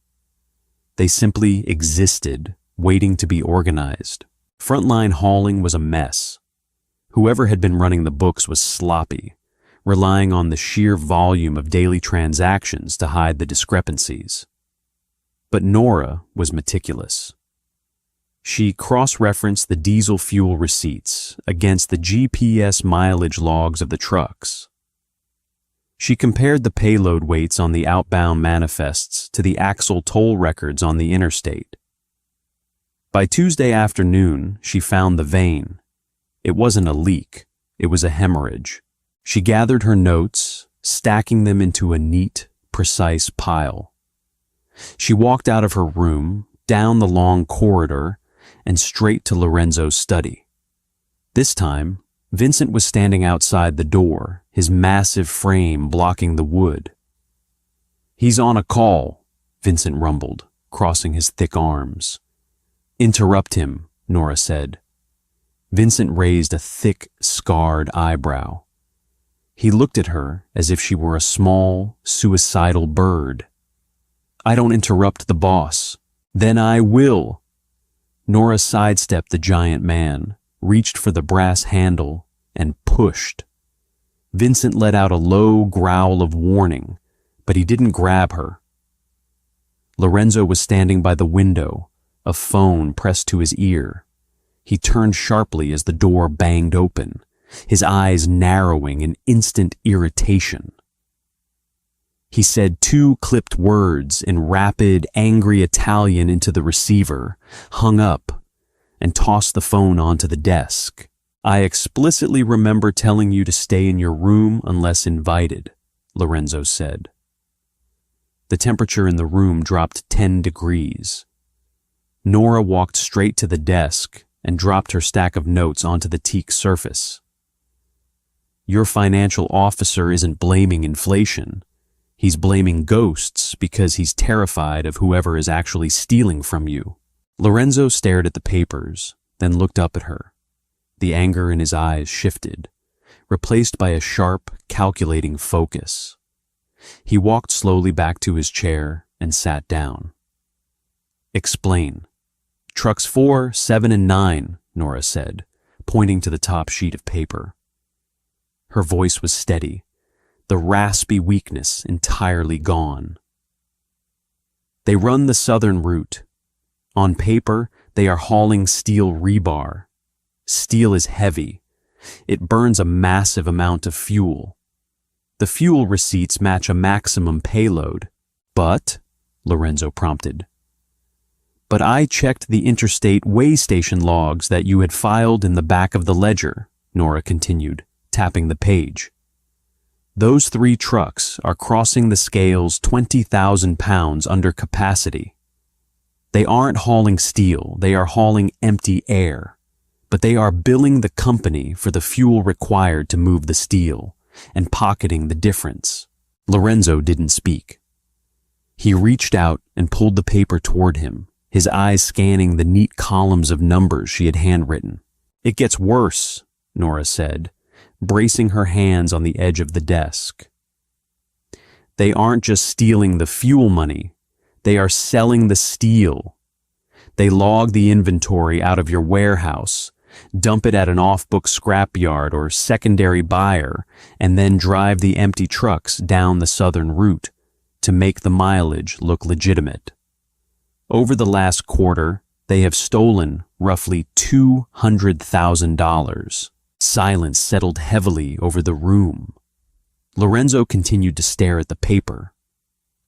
They simply existed, waiting to be organized. Frontline hauling was a mess. Whoever had been running the books was sloppy, relying on the sheer volume of daily transactions to hide the discrepancies. But Nora was meticulous. She cross-referenced the diesel fuel receipts against the GPS mileage logs of the trucks. She compared the payload weights on the outbound manifests to the axle toll records on the interstate. By Tuesday afternoon, she found the vein. It wasn't a leak, it was a hemorrhage. She gathered her notes, stacking them into a neat, precise pile. She walked out of her room, down the long corridor, and straight to Lorenzo's study. This time, Vincent was standing outside the door, his massive frame blocking the wood. He's on a call, Vincent rumbled, crossing his thick arms. Interrupt him, Nora said. Vincent raised a thick, scarred eyebrow. He looked at her as if she were a small, suicidal bird. I don't interrupt the boss. Then I will. Nora sidestepped the giant man, reached for the brass handle, and pushed. Vincent let out a low growl of warning, but he didn't grab her. Lorenzo was standing by the window, a phone pressed to his ear. He turned sharply as the door banged open, his eyes narrowing in instant irritation. He said 2 clipped words in rapid, angry Italian into the receiver, hung up, and tossed the phone onto the desk. I explicitly remember telling you to stay in your room unless invited, Lorenzo said. The temperature in the room dropped 10 degrees. Nora walked straight to the desk and dropped her stack of notes onto the teak surface. Your financial officer isn't blaming inflation. He's blaming ghosts because he's terrified of whoever is actually stealing from you. Lorenzo stared at the papers, then looked up at her. The anger in his eyes shifted, replaced by a sharp, calculating focus. He walked slowly back to his chair and sat down. Explain. Trucks 4, 7, and 9, Nora said, pointing to the top sheet of paper. Her voice was steady, the raspy weakness entirely gone. They run the southern route. On paper, they are hauling steel rebar. Steel is heavy. It burns a massive amount of fuel. The fuel receipts match a maximum payload. But, Lorenzo prompted. But I checked the interstate weigh station logs that you had filed in the back of the ledger, Nora continued, tapping the page. Those 3 trucks are crossing the scales 20,000 pounds under capacity. They aren't hauling steel, they are hauling empty air. But they are billing the company for the fuel required to move the steel and pocketing the difference. Lorenzo didn't speak. He reached out and pulled the paper toward him, his eyes scanning the neat columns of numbers she had handwritten. It gets worse, Nora said, bracing her hands on the edge of the desk. They aren't just stealing the fuel money. They are selling the steel. They log the inventory out of your warehouse, dump it at an off-book scrapyard or secondary buyer, and then drive the empty trucks down the southern route to make the mileage look legitimate. Over the last quarter, they have stolen roughly $200,000. Silence settled heavily over the room. Lorenzo continued to stare at the paper.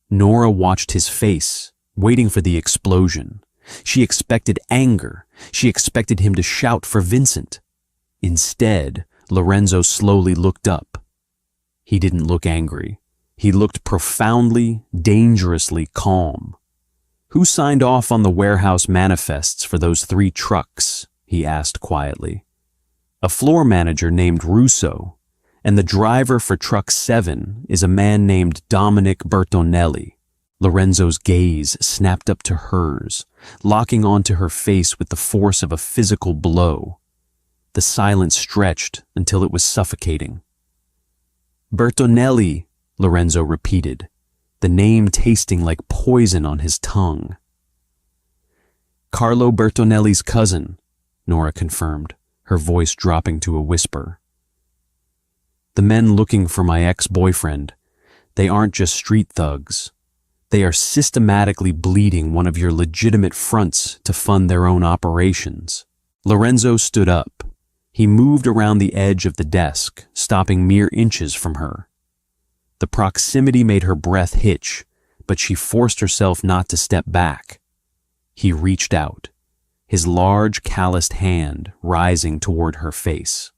Nora watched his face, waiting for the explosion. She expected anger. She expected him to shout for Vincent. Instead, Lorenzo slowly looked up. He didn't look angry. He looked profoundly, dangerously calm. "Who signed off on the warehouse manifests for those 3 trucks?" he asked quietly. "A floor manager named Russo, and the driver for truck 7 is a man named Dominic Bertonelli." Lorenzo's gaze snapped up to hers, locking onto her face with the force of a physical blow. The silence stretched until it was suffocating. "Bertonelli," Lorenzo repeated, the name tasting like poison on his tongue. "Carlo Bertonelli's cousin," Nora confirmed, her voice dropping to a whisper. "The men looking for my ex-boyfriend, they aren't just street thugs. They are systematically bleeding one of your legitimate fronts to fund their own operations." Lorenzo stood up. He moved around the edge of the desk, stopping mere inches from her. The proximity made her breath hitch, but she forced herself not to step back. He reached out, his large, calloused hand rising toward her face.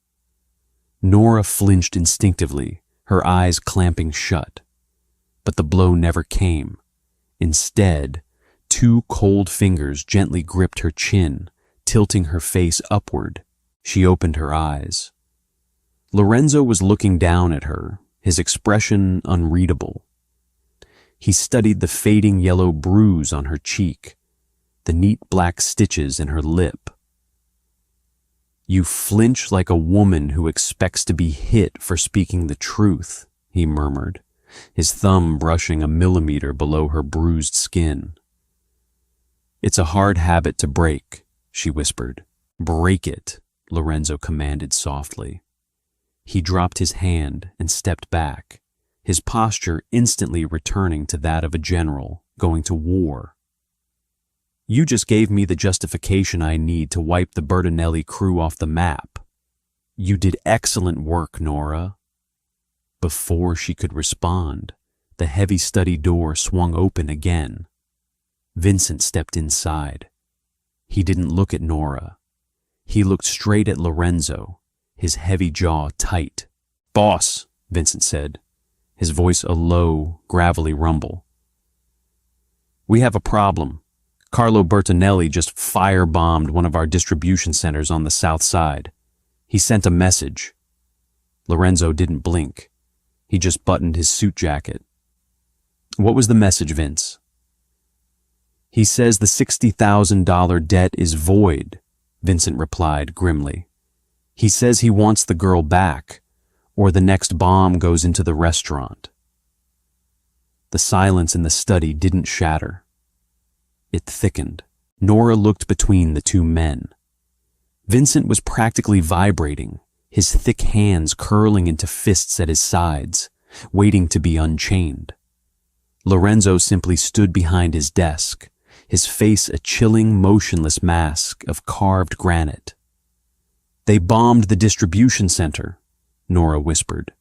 Nora flinched instinctively, her eyes clamping shut. But the blow never came. Instead, 2 cold fingers gently gripped her chin, tilting her face upward. She opened her eyes. Lorenzo was looking down at her, his expression unreadable. He studied the fading yellow bruise on her cheek, the neat black stitches in her lip. "You flinch like a woman who expects to be hit for speaking the truth," he murmured, his thumb brushing a millimeter below her bruised skin. "It's a hard habit to break," she whispered. "Break it," Lorenzo commanded softly. He dropped his hand and stepped back, his posture instantly returning to that of a general going to war. "You just gave me the justification I need to wipe the Bertonelli crew off the map. You did excellent work, Nora." Before she could respond, the heavy study door swung open again. Vincent stepped inside. He didn't look at Nora. He looked straight at Lorenzo, his heavy jaw tight. "Boss," Vincent said, his voice a low, gravelly rumble. "We have a problem. Carlo Bertonelli just firebombed one of our distribution centers on the south side. He sent a message." Lorenzo didn't blink. He just buttoned his suit jacket. "What was the message, Vince?" "He says the $60,000 debt is void," Vincent replied grimly. "He says he wants the girl back, or the next bomb goes into the restaurant." The silence in the study didn't shatter. It thickened. Nora looked between the 2 men. Vincent was practically vibrating, his thick hands curling into fists at his sides, waiting to be unchained. Lorenzo simply stood behind his desk, his face a chilling, motionless mask of carved granite. "They bombed the distribution center," Nora whispered,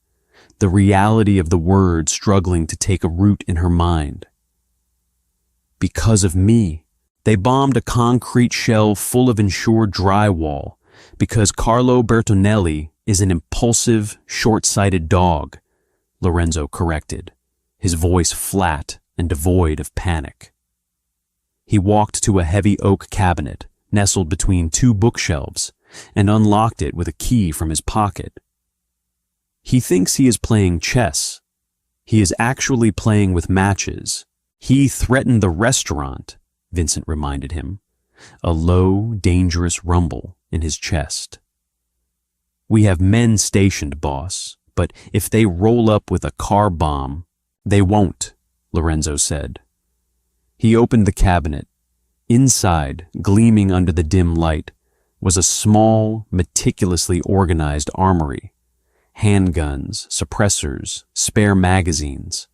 the reality of the word struggling to take a root in her mind. "Because of me. They bombed a concrete shell full of insured drywall, because Carlo Bertonelli is an impulsive, short-sighted dog," Lorenzo corrected, his voice flat and devoid of panic. He walked to a heavy oak cabinet, nestled between 2 bookshelves, and unlocked it with a key from his pocket. "He thinks he is playing chess. He is actually playing with matches. He threatened the restaurant," Vincent reminded him, a low, dangerous rumble in his chest. "We have men stationed, boss, but if they roll up with a car bomb, They won't, Lorenzo said. He opened the cabinet. Inside, gleaming under the dim light, was a small, meticulously organized armory. Handguns, suppressors, spare magazines.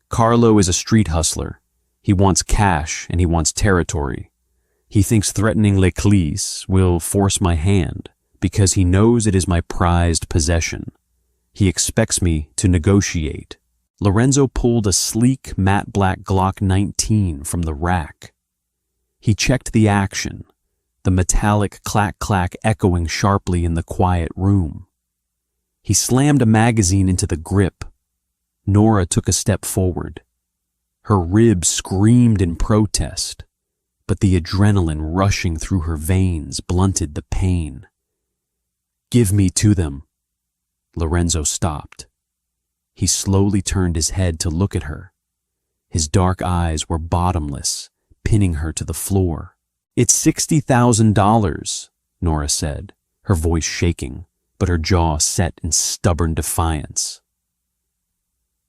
Carlo is a street hustler. He wants cash and he wants territory. He thinks threatening Leclis will force my hand because he knows it is my prized possession. He expects me to negotiate. Lorenzo pulled a sleek, matte black Glock 19 from the rack. He checked the action, the metallic clack-clack echoing sharply in the quiet room. He slammed a magazine into the grip. Nora took a step forward. Her ribs screamed in protest, but the adrenaline rushing through her veins blunted the pain. "Give me to them." Lorenzo stopped. He slowly turned his head to look at her. His dark eyes were bottomless, pinning her to the floor. "It's $60,000, Nora said, her voice shaking, but her jaw set in stubborn defiance.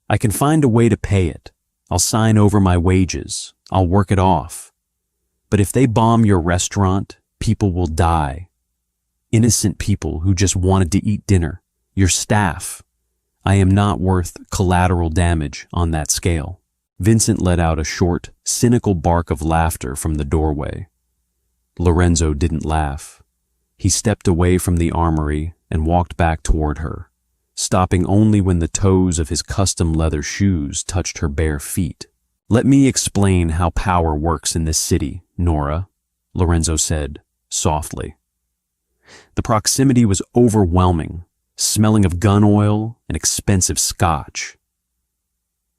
"I can find a way to pay it. I'll sign over my wages. I'll work it off. But if they bomb your restaurant, people will die. Innocent people who just wanted to eat dinner. Your staff. I am not worth collateral damage on that scale." Vincent let out a short, cynical bark of laughter from the doorway. Lorenzo didn't laugh. He stepped away from the armory and walked back toward her, stopping only when the toes of his custom leather shoes touched her bare feet. "Let me explain how power works in this city, Nora," Lorenzo said, softly. The proximity was overwhelming, smelling of gun oil and expensive scotch.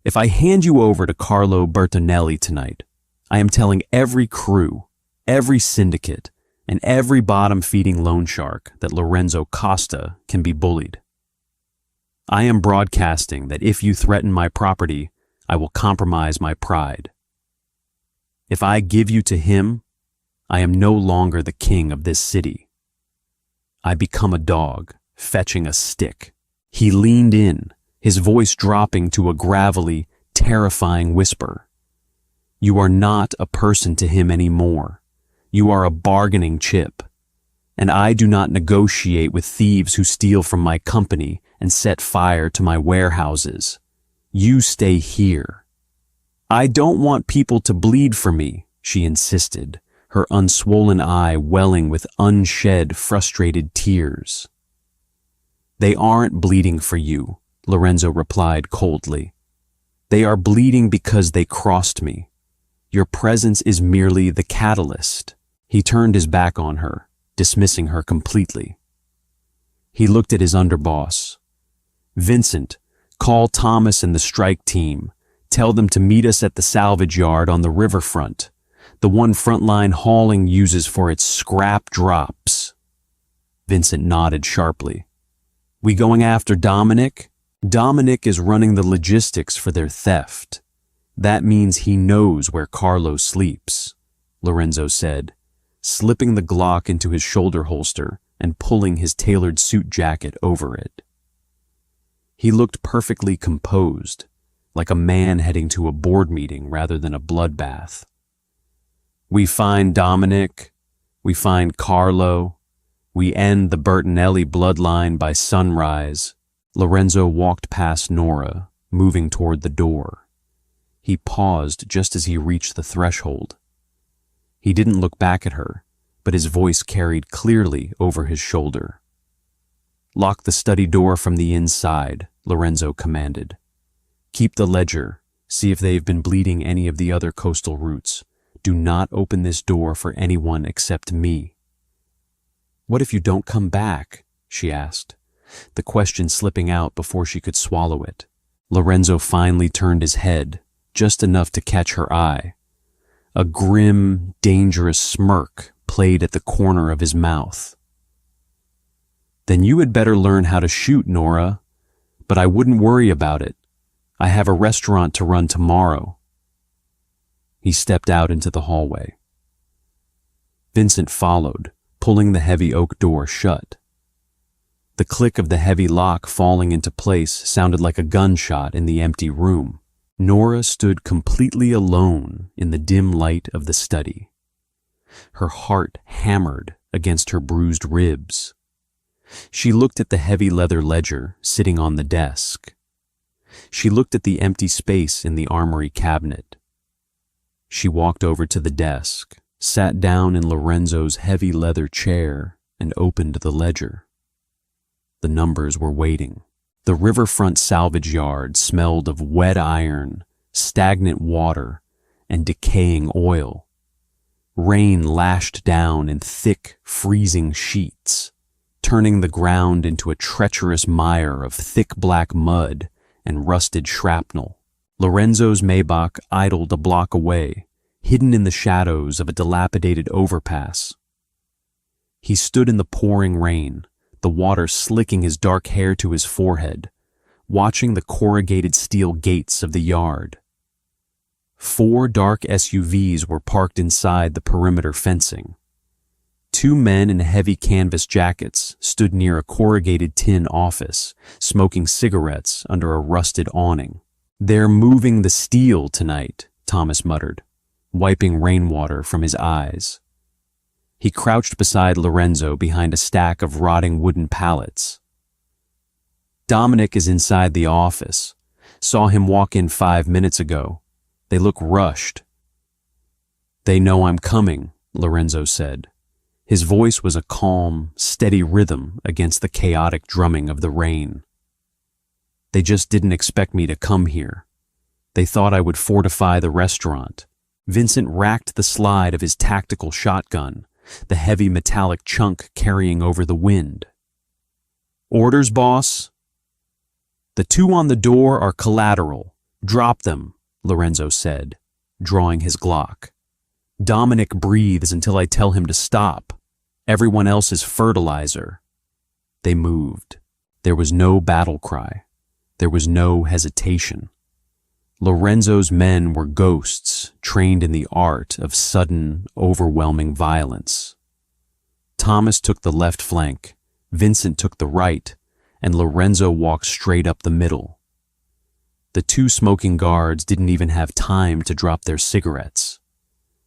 "If I hand you over to Carlo Bertonelli tonight, I am telling every crew, every syndicate, and every bottom-feeding loan shark that Lorenzo Costa can be bullied. I am broadcasting that if you threaten my property, I will compromise my pride. If I give you to him, I am no longer the king of this city. I become a dog, fetching a stick." He leaned in, his voice dropping to a gravelly, terrifying whisper. "You are not a person to him anymore. You are a bargaining chip. And I do not negotiate with thieves who steal from my company and set fire to my warehouses. You stay here." "I don't want people to bleed for me," she insisted, her unswollen eye welling with unshed, frustrated tears. "They aren't bleeding for you," Lorenzo replied coldly. "They are bleeding because they crossed me. Your presence is merely the catalyst." He turned his back on her, dismissing her completely. He looked at his underboss. "Vincent, call Thomas and the strike team. Tell them to meet us at the salvage yard on the riverfront, the one Frontline Hauling uses for its scrap drops." Vincent nodded sharply. "We going after Dominic?" "Dominic is running the logistics for their theft. That means he knows where Carlo sleeps," Lorenzo said, slipping the Glock into his shoulder holster and pulling his tailored suit jacket over it. He looked perfectly composed, like a man heading to a board meeting rather than a bloodbath. "We find Dominic, we find Carlo, we end the Bertonelli bloodline by sunrise." Lorenzo walked past Nora, moving toward the door. He paused just as he reached the threshold. He didn't look back at her, but his voice carried clearly over his shoulder. "Lock the study door from the inside," Lorenzo commanded. "Keep the ledger. See if they've been bleeding any of the other coastal routes. Do not open this door for anyone except me." "What if you don't come back?" she asked, the question slipping out before she could swallow it. Lorenzo finally turned his head, just enough to catch her eye. A grim, dangerous smirk played at the corner of his mouth. "Then you had better learn how to shoot, Nora. But I wouldn't worry about it. I have a restaurant to run tomorrow." He stepped out into the hallway. Vincent followed, pulling the heavy oak door shut. The click of the heavy lock falling into place sounded like a gunshot in the empty room. Nora stood completely alone in the dim light of the study. Her heart hammered against her bruised ribs. She looked at the heavy leather ledger sitting on the desk. She looked at the empty space in the armory cabinet. She walked over to the desk, sat down in Lorenzo's heavy leather chair, and opened the ledger. The numbers were waiting. The riverfront salvage yard smelled of wet iron, stagnant water, and decaying oil. Rain lashed down in thick, freezing sheets, turning the ground into a treacherous mire of thick black mud and rusted shrapnel. Lorenzo's Maybach idled a block away, hidden in the shadows of a dilapidated overpass. He stood in the pouring rain, the water slicking his dark hair to his forehead, watching the corrugated steel gates of the yard. 4 dark SUVs were parked inside the perimeter fencing. 2 men in heavy canvas jackets stood near a corrugated tin office, smoking cigarettes under a rusted awning. "They're moving the steel tonight," Thomas muttered, wiping rainwater from his eyes. He crouched beside Lorenzo behind a stack of rotting wooden pallets. "Dominic is inside the office. Saw him walk in 5 minutes ago. They look rushed." "They know I'm coming," Lorenzo said. His voice was a calm, steady rhythm against the chaotic drumming of the rain. "They just didn't expect me to come here. They thought I would fortify the restaurant." Vincent racked the slide of his tactical shotgun, the heavy metallic chunk carrying over the wind. "Orders, boss?" "The 2 on the door are collateral. Drop them," Lorenzo said, drawing his Glock. "Dominic breathes until I tell him to stop. Everyone else is fertilizer." They moved. There was no battle cry. There was no hesitation. Lorenzo's men were ghosts trained in the art of sudden, overwhelming violence. Thomas took the left flank, Vincent took the right, and Lorenzo walked straight up the middle. The 2 smoking guards didn't even have time to drop their cigarettes.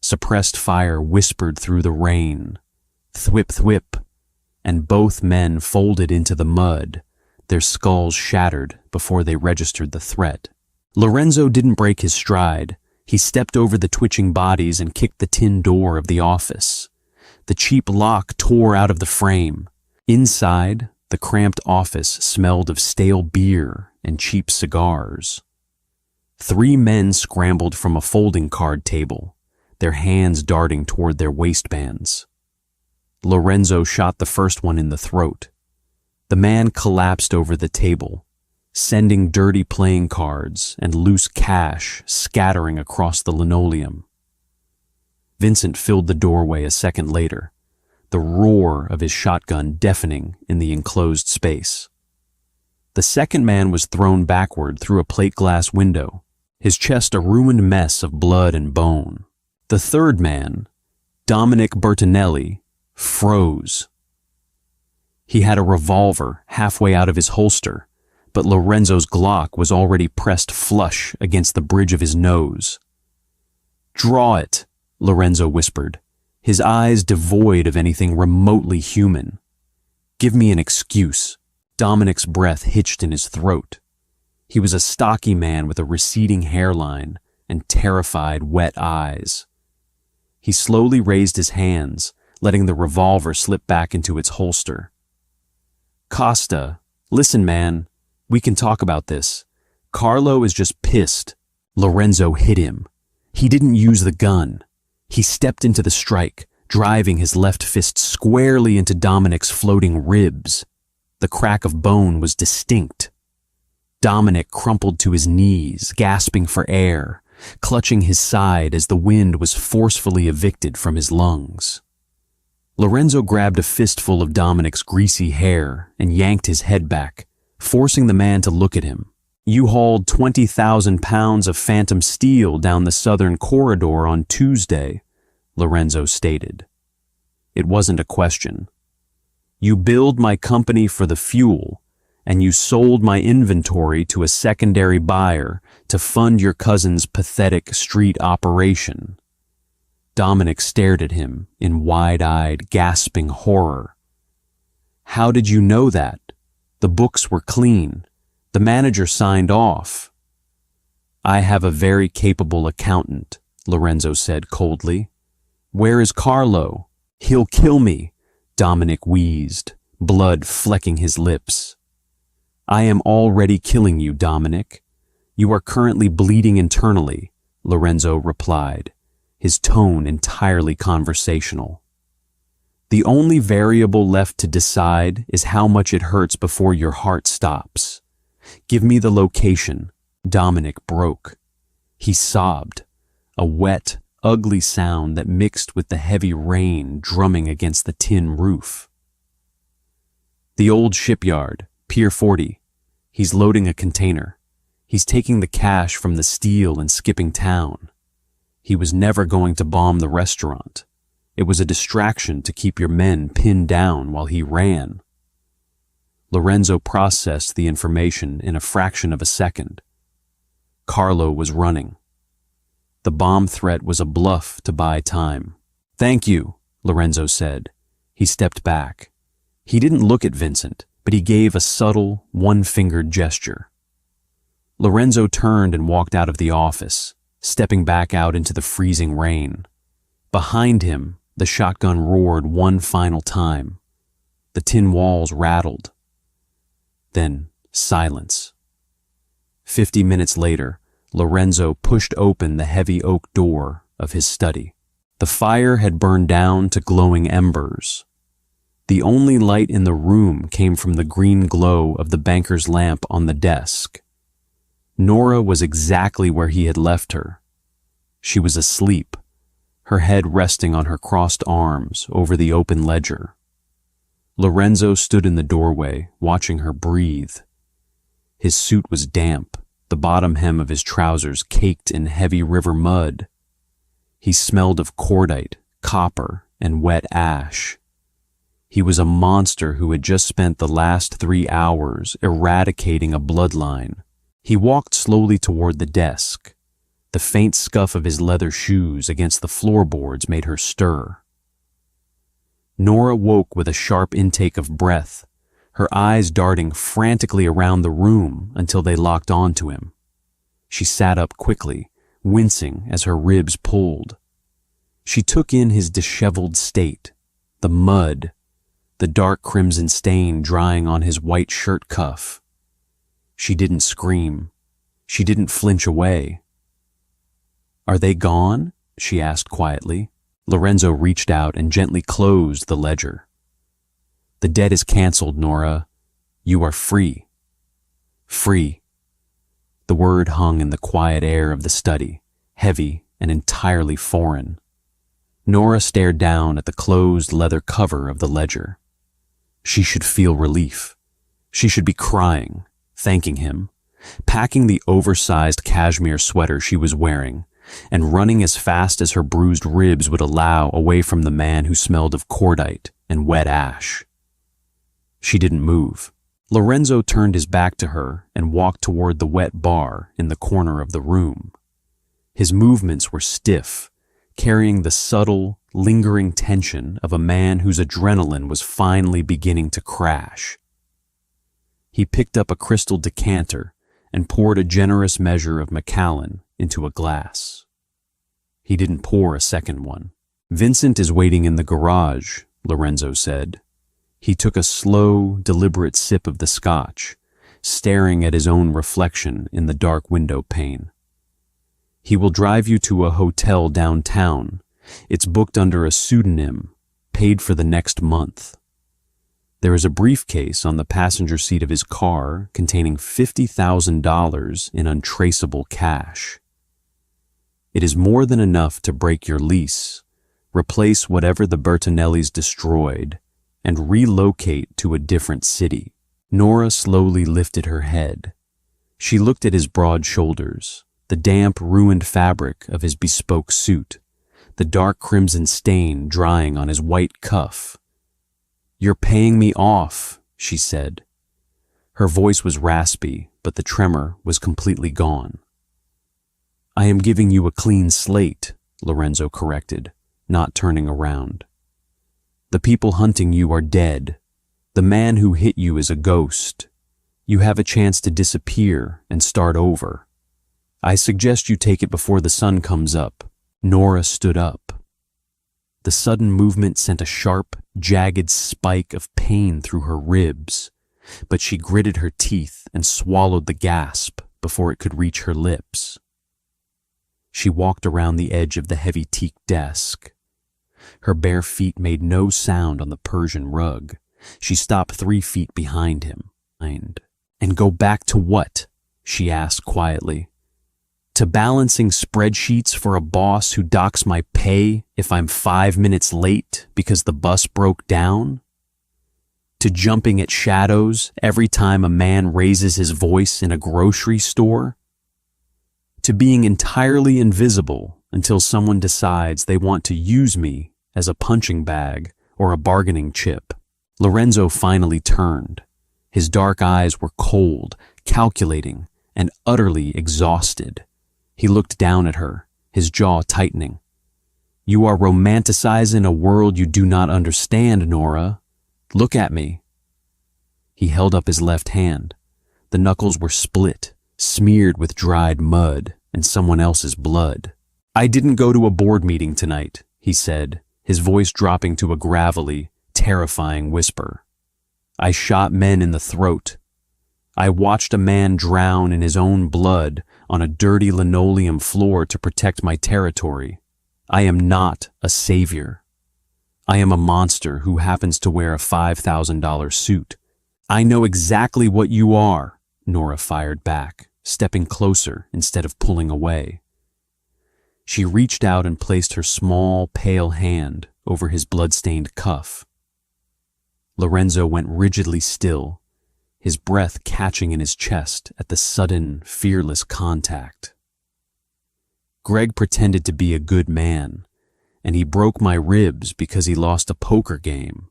Suppressed fire whispered through the rain, thwip thwip, and both men folded into the mud, their skulls shattered before they registered the threat. Lorenzo didn't break his stride. He stepped over the twitching bodies and kicked the tin door of the office. The cheap lock tore out of the frame. Inside, the cramped office smelled of stale beer and cheap cigars. 3 men scrambled from a folding card table, their hands darting toward their waistbands. Lorenzo shot the first one in the throat. The man collapsed over the table, sending dirty playing cards and loose cash scattering across the linoleum. Vincent filled the doorway a second later, the roar of his shotgun deafening in the enclosed space. The second man was thrown backward through a plate glass window, his chest a ruined mess of blood and bone. The third man, Dominic Bertinelli, froze. He had a revolver halfway out of his holster, but Lorenzo's Glock was already pressed flush against the bridge of his nose. "Draw it," Lorenzo whispered, his eyes devoid of anything remotely human. "Give me an excuse." Dominic's breath hitched in his throat. He was a stocky man with a receding hairline and terrified, wet eyes. He slowly raised his hands, letting the revolver slip back into its holster. "Costa, listen, man. We can talk about this. Carlo is just pissed." Lorenzo hit him. He didn't use the gun. He stepped into the strike, driving his left fist squarely into Dominic's floating ribs. The crack of bone was distinct. Dominic crumpled to his knees, gasping for air, clutching his side as the wind was forcefully evicted from his lungs. Lorenzo grabbed a fistful of Dominic's greasy hair and yanked his head back, forcing the man to look at him. "You hauled 20,000 pounds of phantom steel down the southern corridor on Tuesday," Lorenzo stated. It wasn't a question. You billed my company for the fuel, and you sold my inventory to a secondary buyer to fund your cousin's pathetic street operation. Dominic stared at him in wide-eyed, gasping horror. How did you know that? The books were clean. The manager signed off. I have a very capable accountant, Lorenzo said coldly. Where is Carlo? He'll kill me, Dominic wheezed, blood flecking his lips. I am already killing you, Dominic. You are currently bleeding internally, Lorenzo replied, his tone entirely conversational. The only variable left to decide is how much it hurts before your heart stops. Give me the location. Dominic broke. He sobbed, a wet, ugly sound that mixed with the heavy rain drumming against the tin roof. The old shipyard, Pier 40. He's loading a container. He's taking the cash from the steel and skipping town. He was never going to bomb the restaurant. It was a distraction to keep your men pinned down while he ran. Lorenzo processed the information in a fraction of a second. Carlo was running. The bomb threat was a bluff to buy time. Thank you, Lorenzo said. He stepped back. He didn't look at Vincent, but he gave a subtle, one-fingered gesture. Lorenzo turned and walked out of the office, stepping back out into the freezing rain. Behind him, the shotgun roared one final time. The tin walls rattled. Then silence. 50 minutes later, Lorenzo pushed open the heavy oak door of his study. The fire had burned down to glowing embers. The only light in the room came from the green glow of the banker's lamp on the desk. Nora was exactly where he had left her. She was asleep, her head resting on her crossed arms over the open ledger. Lorenzo stood in the doorway, watching her breathe. His suit was damp, the bottom hem of his trousers caked in heavy river mud. He smelled of cordite, copper, and wet ash. He was a monster who had just spent the last 3 hours eradicating a bloodline. He walked slowly toward the desk. The faint scuff of his leather shoes against the floorboards made her stir. Nora woke with a sharp intake of breath, her eyes darting frantically around the room until they locked onto him. She sat up quickly, wincing as her ribs pulled. She took in his disheveled state, the mud, the dark crimson stain drying on his white shirt cuff. She didn't scream. She didn't flinch away. Are they gone? She asked quietly. Lorenzo reached out and gently closed the ledger. The debt is canceled, Nora. You are free. Free. The word hung in the quiet air of the study, heavy and entirely foreign. Nora stared down at the closed leather cover of the ledger. She should feel relief. She should be crying, thanking him, packing the oversized cashmere sweater she was wearing, and running as fast as her bruised ribs would allow away from the man who smelled of cordite and wet ash. She didn't move. Lorenzo turned his back to her and walked toward the wet bar in the corner of the room. His movements were stiff, carrying the subtle, lingering tension of a man whose adrenaline was finally beginning to crash. He picked up a crystal decanter and poured a generous measure of Macallan into a glass. He didn't pour a second one. Vincent is waiting in the garage, Lorenzo said. He took a slow, deliberate sip of the scotch, staring at his own reflection in the dark window pane. He will drive you to a hotel downtown. It's booked under a pseudonym, paid for the next month. There is a briefcase on the passenger seat of his car containing $50,000 in untraceable cash. It is more than enough to break your lease, replace whatever the Bertinellis destroyed, and relocate to a different city. Nora slowly lifted her head. She looked at his broad shoulders, the damp, ruined fabric of his bespoke suit, the dark crimson stain drying on his white cuff. "You're paying me off," she said. Her voice was raspy, but the tremor was completely gone. "I am giving you a clean slate," Lorenzo corrected, not turning around. "The people hunting you are dead. The man who hit you is a ghost. You have a chance to disappear and start over. I suggest you take it before the sun comes up." Nora stood up. The sudden movement sent a sharp, jagged spike of pain through her ribs, but she gritted her teeth and swallowed the gasp before it could reach her lips. She walked around the edge of the heavy teak desk. Her bare feet made no sound on the Persian rug. She stopped 3 feet behind him. "And go back to what?" she asked quietly. "To balancing spreadsheets for a boss who docks my pay if I'm 5 minutes late because the bus broke down? To jumping at shadows every time a man raises his voice in a grocery store? To being entirely invisible until someone decides they want to use me as a punching bag or a bargaining chip?" Lorenzo finally turned. His dark eyes were cold, calculating, and utterly exhausted. He looked down at her, his jaw tightening. "You are romanticizing a world you do not understand, Nora. Look at me." He held up his left hand. The knuckles were split, smeared with dried mud and someone else's blood. "I didn't go to a board meeting tonight," he said, his voice dropping to a gravelly, terrifying whisper. "I shot men in the throat. I watched a man drown in his own blood on a dirty linoleum floor to protect my territory. I am not a savior. I am a monster who happens to wear a $5,000 suit." "I know exactly what you are," Nora fired back, stepping closer instead of pulling away. She reached out and placed her small, pale hand over his blood-stained cuff. Lorenzo went rigidly still, his breath catching in his chest at the sudden, fearless contact. "Greg pretended to be a good man, and he broke my ribs because he lost a poker game.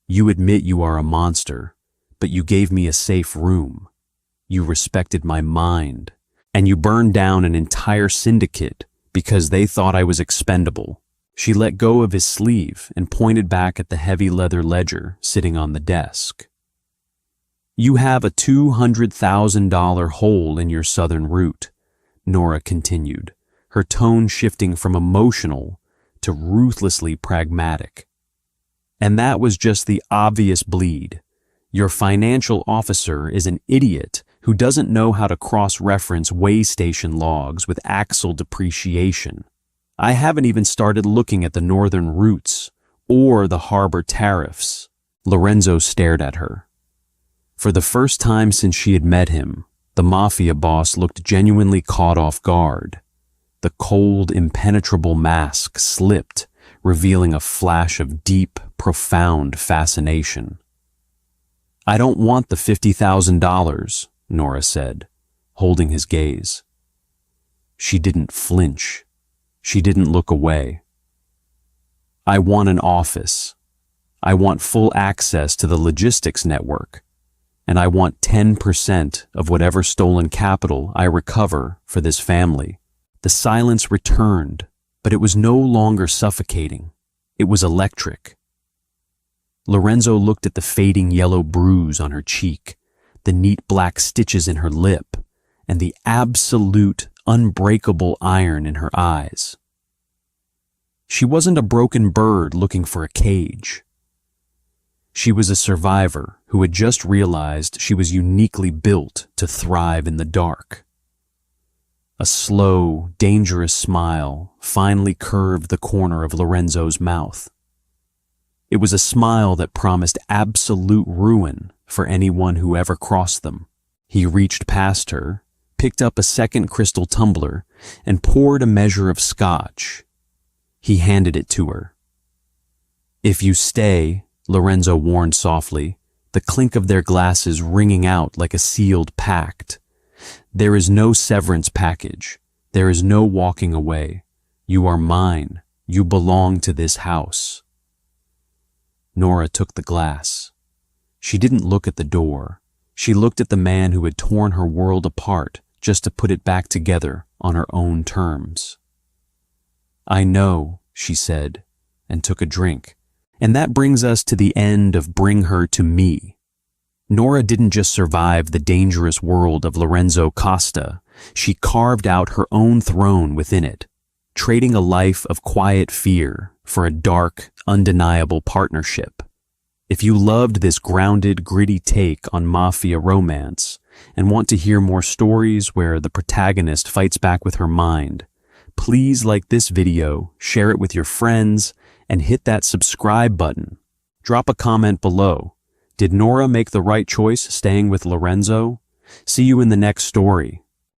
You admit you are a monster, but you gave me a safe room. You respected my mind, and you burned down an entire syndicate because they thought I was expendable." She let go of his sleeve and pointed back at the heavy leather ledger sitting on the desk. "You have a $200,000 hole in your southern route," Nora continued, her tone shifting from emotional to ruthlessly pragmatic. "And that was just the obvious bleed. Your financial officer is an idiot who doesn't know how to cross-reference way station logs with axle depreciation. I haven't even started looking at the northern routes or the harbor tariffs." Lorenzo stared at her. For the first time since she had met him, the Mafia boss looked genuinely caught off guard. The cold, impenetrable mask slipped, revealing a flash of deep, profound fascination. "I don't want the $50,000, Nora said, holding his gaze. She didn't flinch. She didn't look away. "I want an office. I want full access to the logistics network. And I want 10% of whatever stolen capital I recover for this family." The silence returned, but it was no longer suffocating. It was electric. Lorenzo looked at the fading yellow bruise on her cheek, the neat black stitches in her lip, and the absolute, unbreakable iron in her eyes. She wasn't a broken bird looking for a cage. She was a survivor who had just realized she was uniquely built to thrive in the dark. A slow, dangerous smile finally curved the corner of Lorenzo's mouth. It was a smile that promised absolute ruin for anyone who ever crossed them. He reached past her, picked up a second crystal tumbler, and poured a measure of scotch. He handed it to her. "If you stay," Lorenzo warned softly, the clink of their glasses ringing out like a sealed pact, "there is no severance package. There is no walking away. You are mine. You belong to this house." Nora took the glass. She didn't look at the door. She looked at the man who had torn her world apart just to put it back together on her own terms. "I know," she said, and took a drink. And that brings us to the end of Bring Her to Me. Nora didn't just survive the dangerous world of Lorenzo Costa, she carved out her own throne within it, trading a life of quiet fear for a dark, undeniable partnership. If you loved this grounded, gritty take on mafia romance and want to hear more stories where the protagonist fights back with her mind, please like this video, share it with your friends, and hit that subscribe button. Drop a comment below. Did Nora make the right choice staying with Lorenzo? See you in the next story.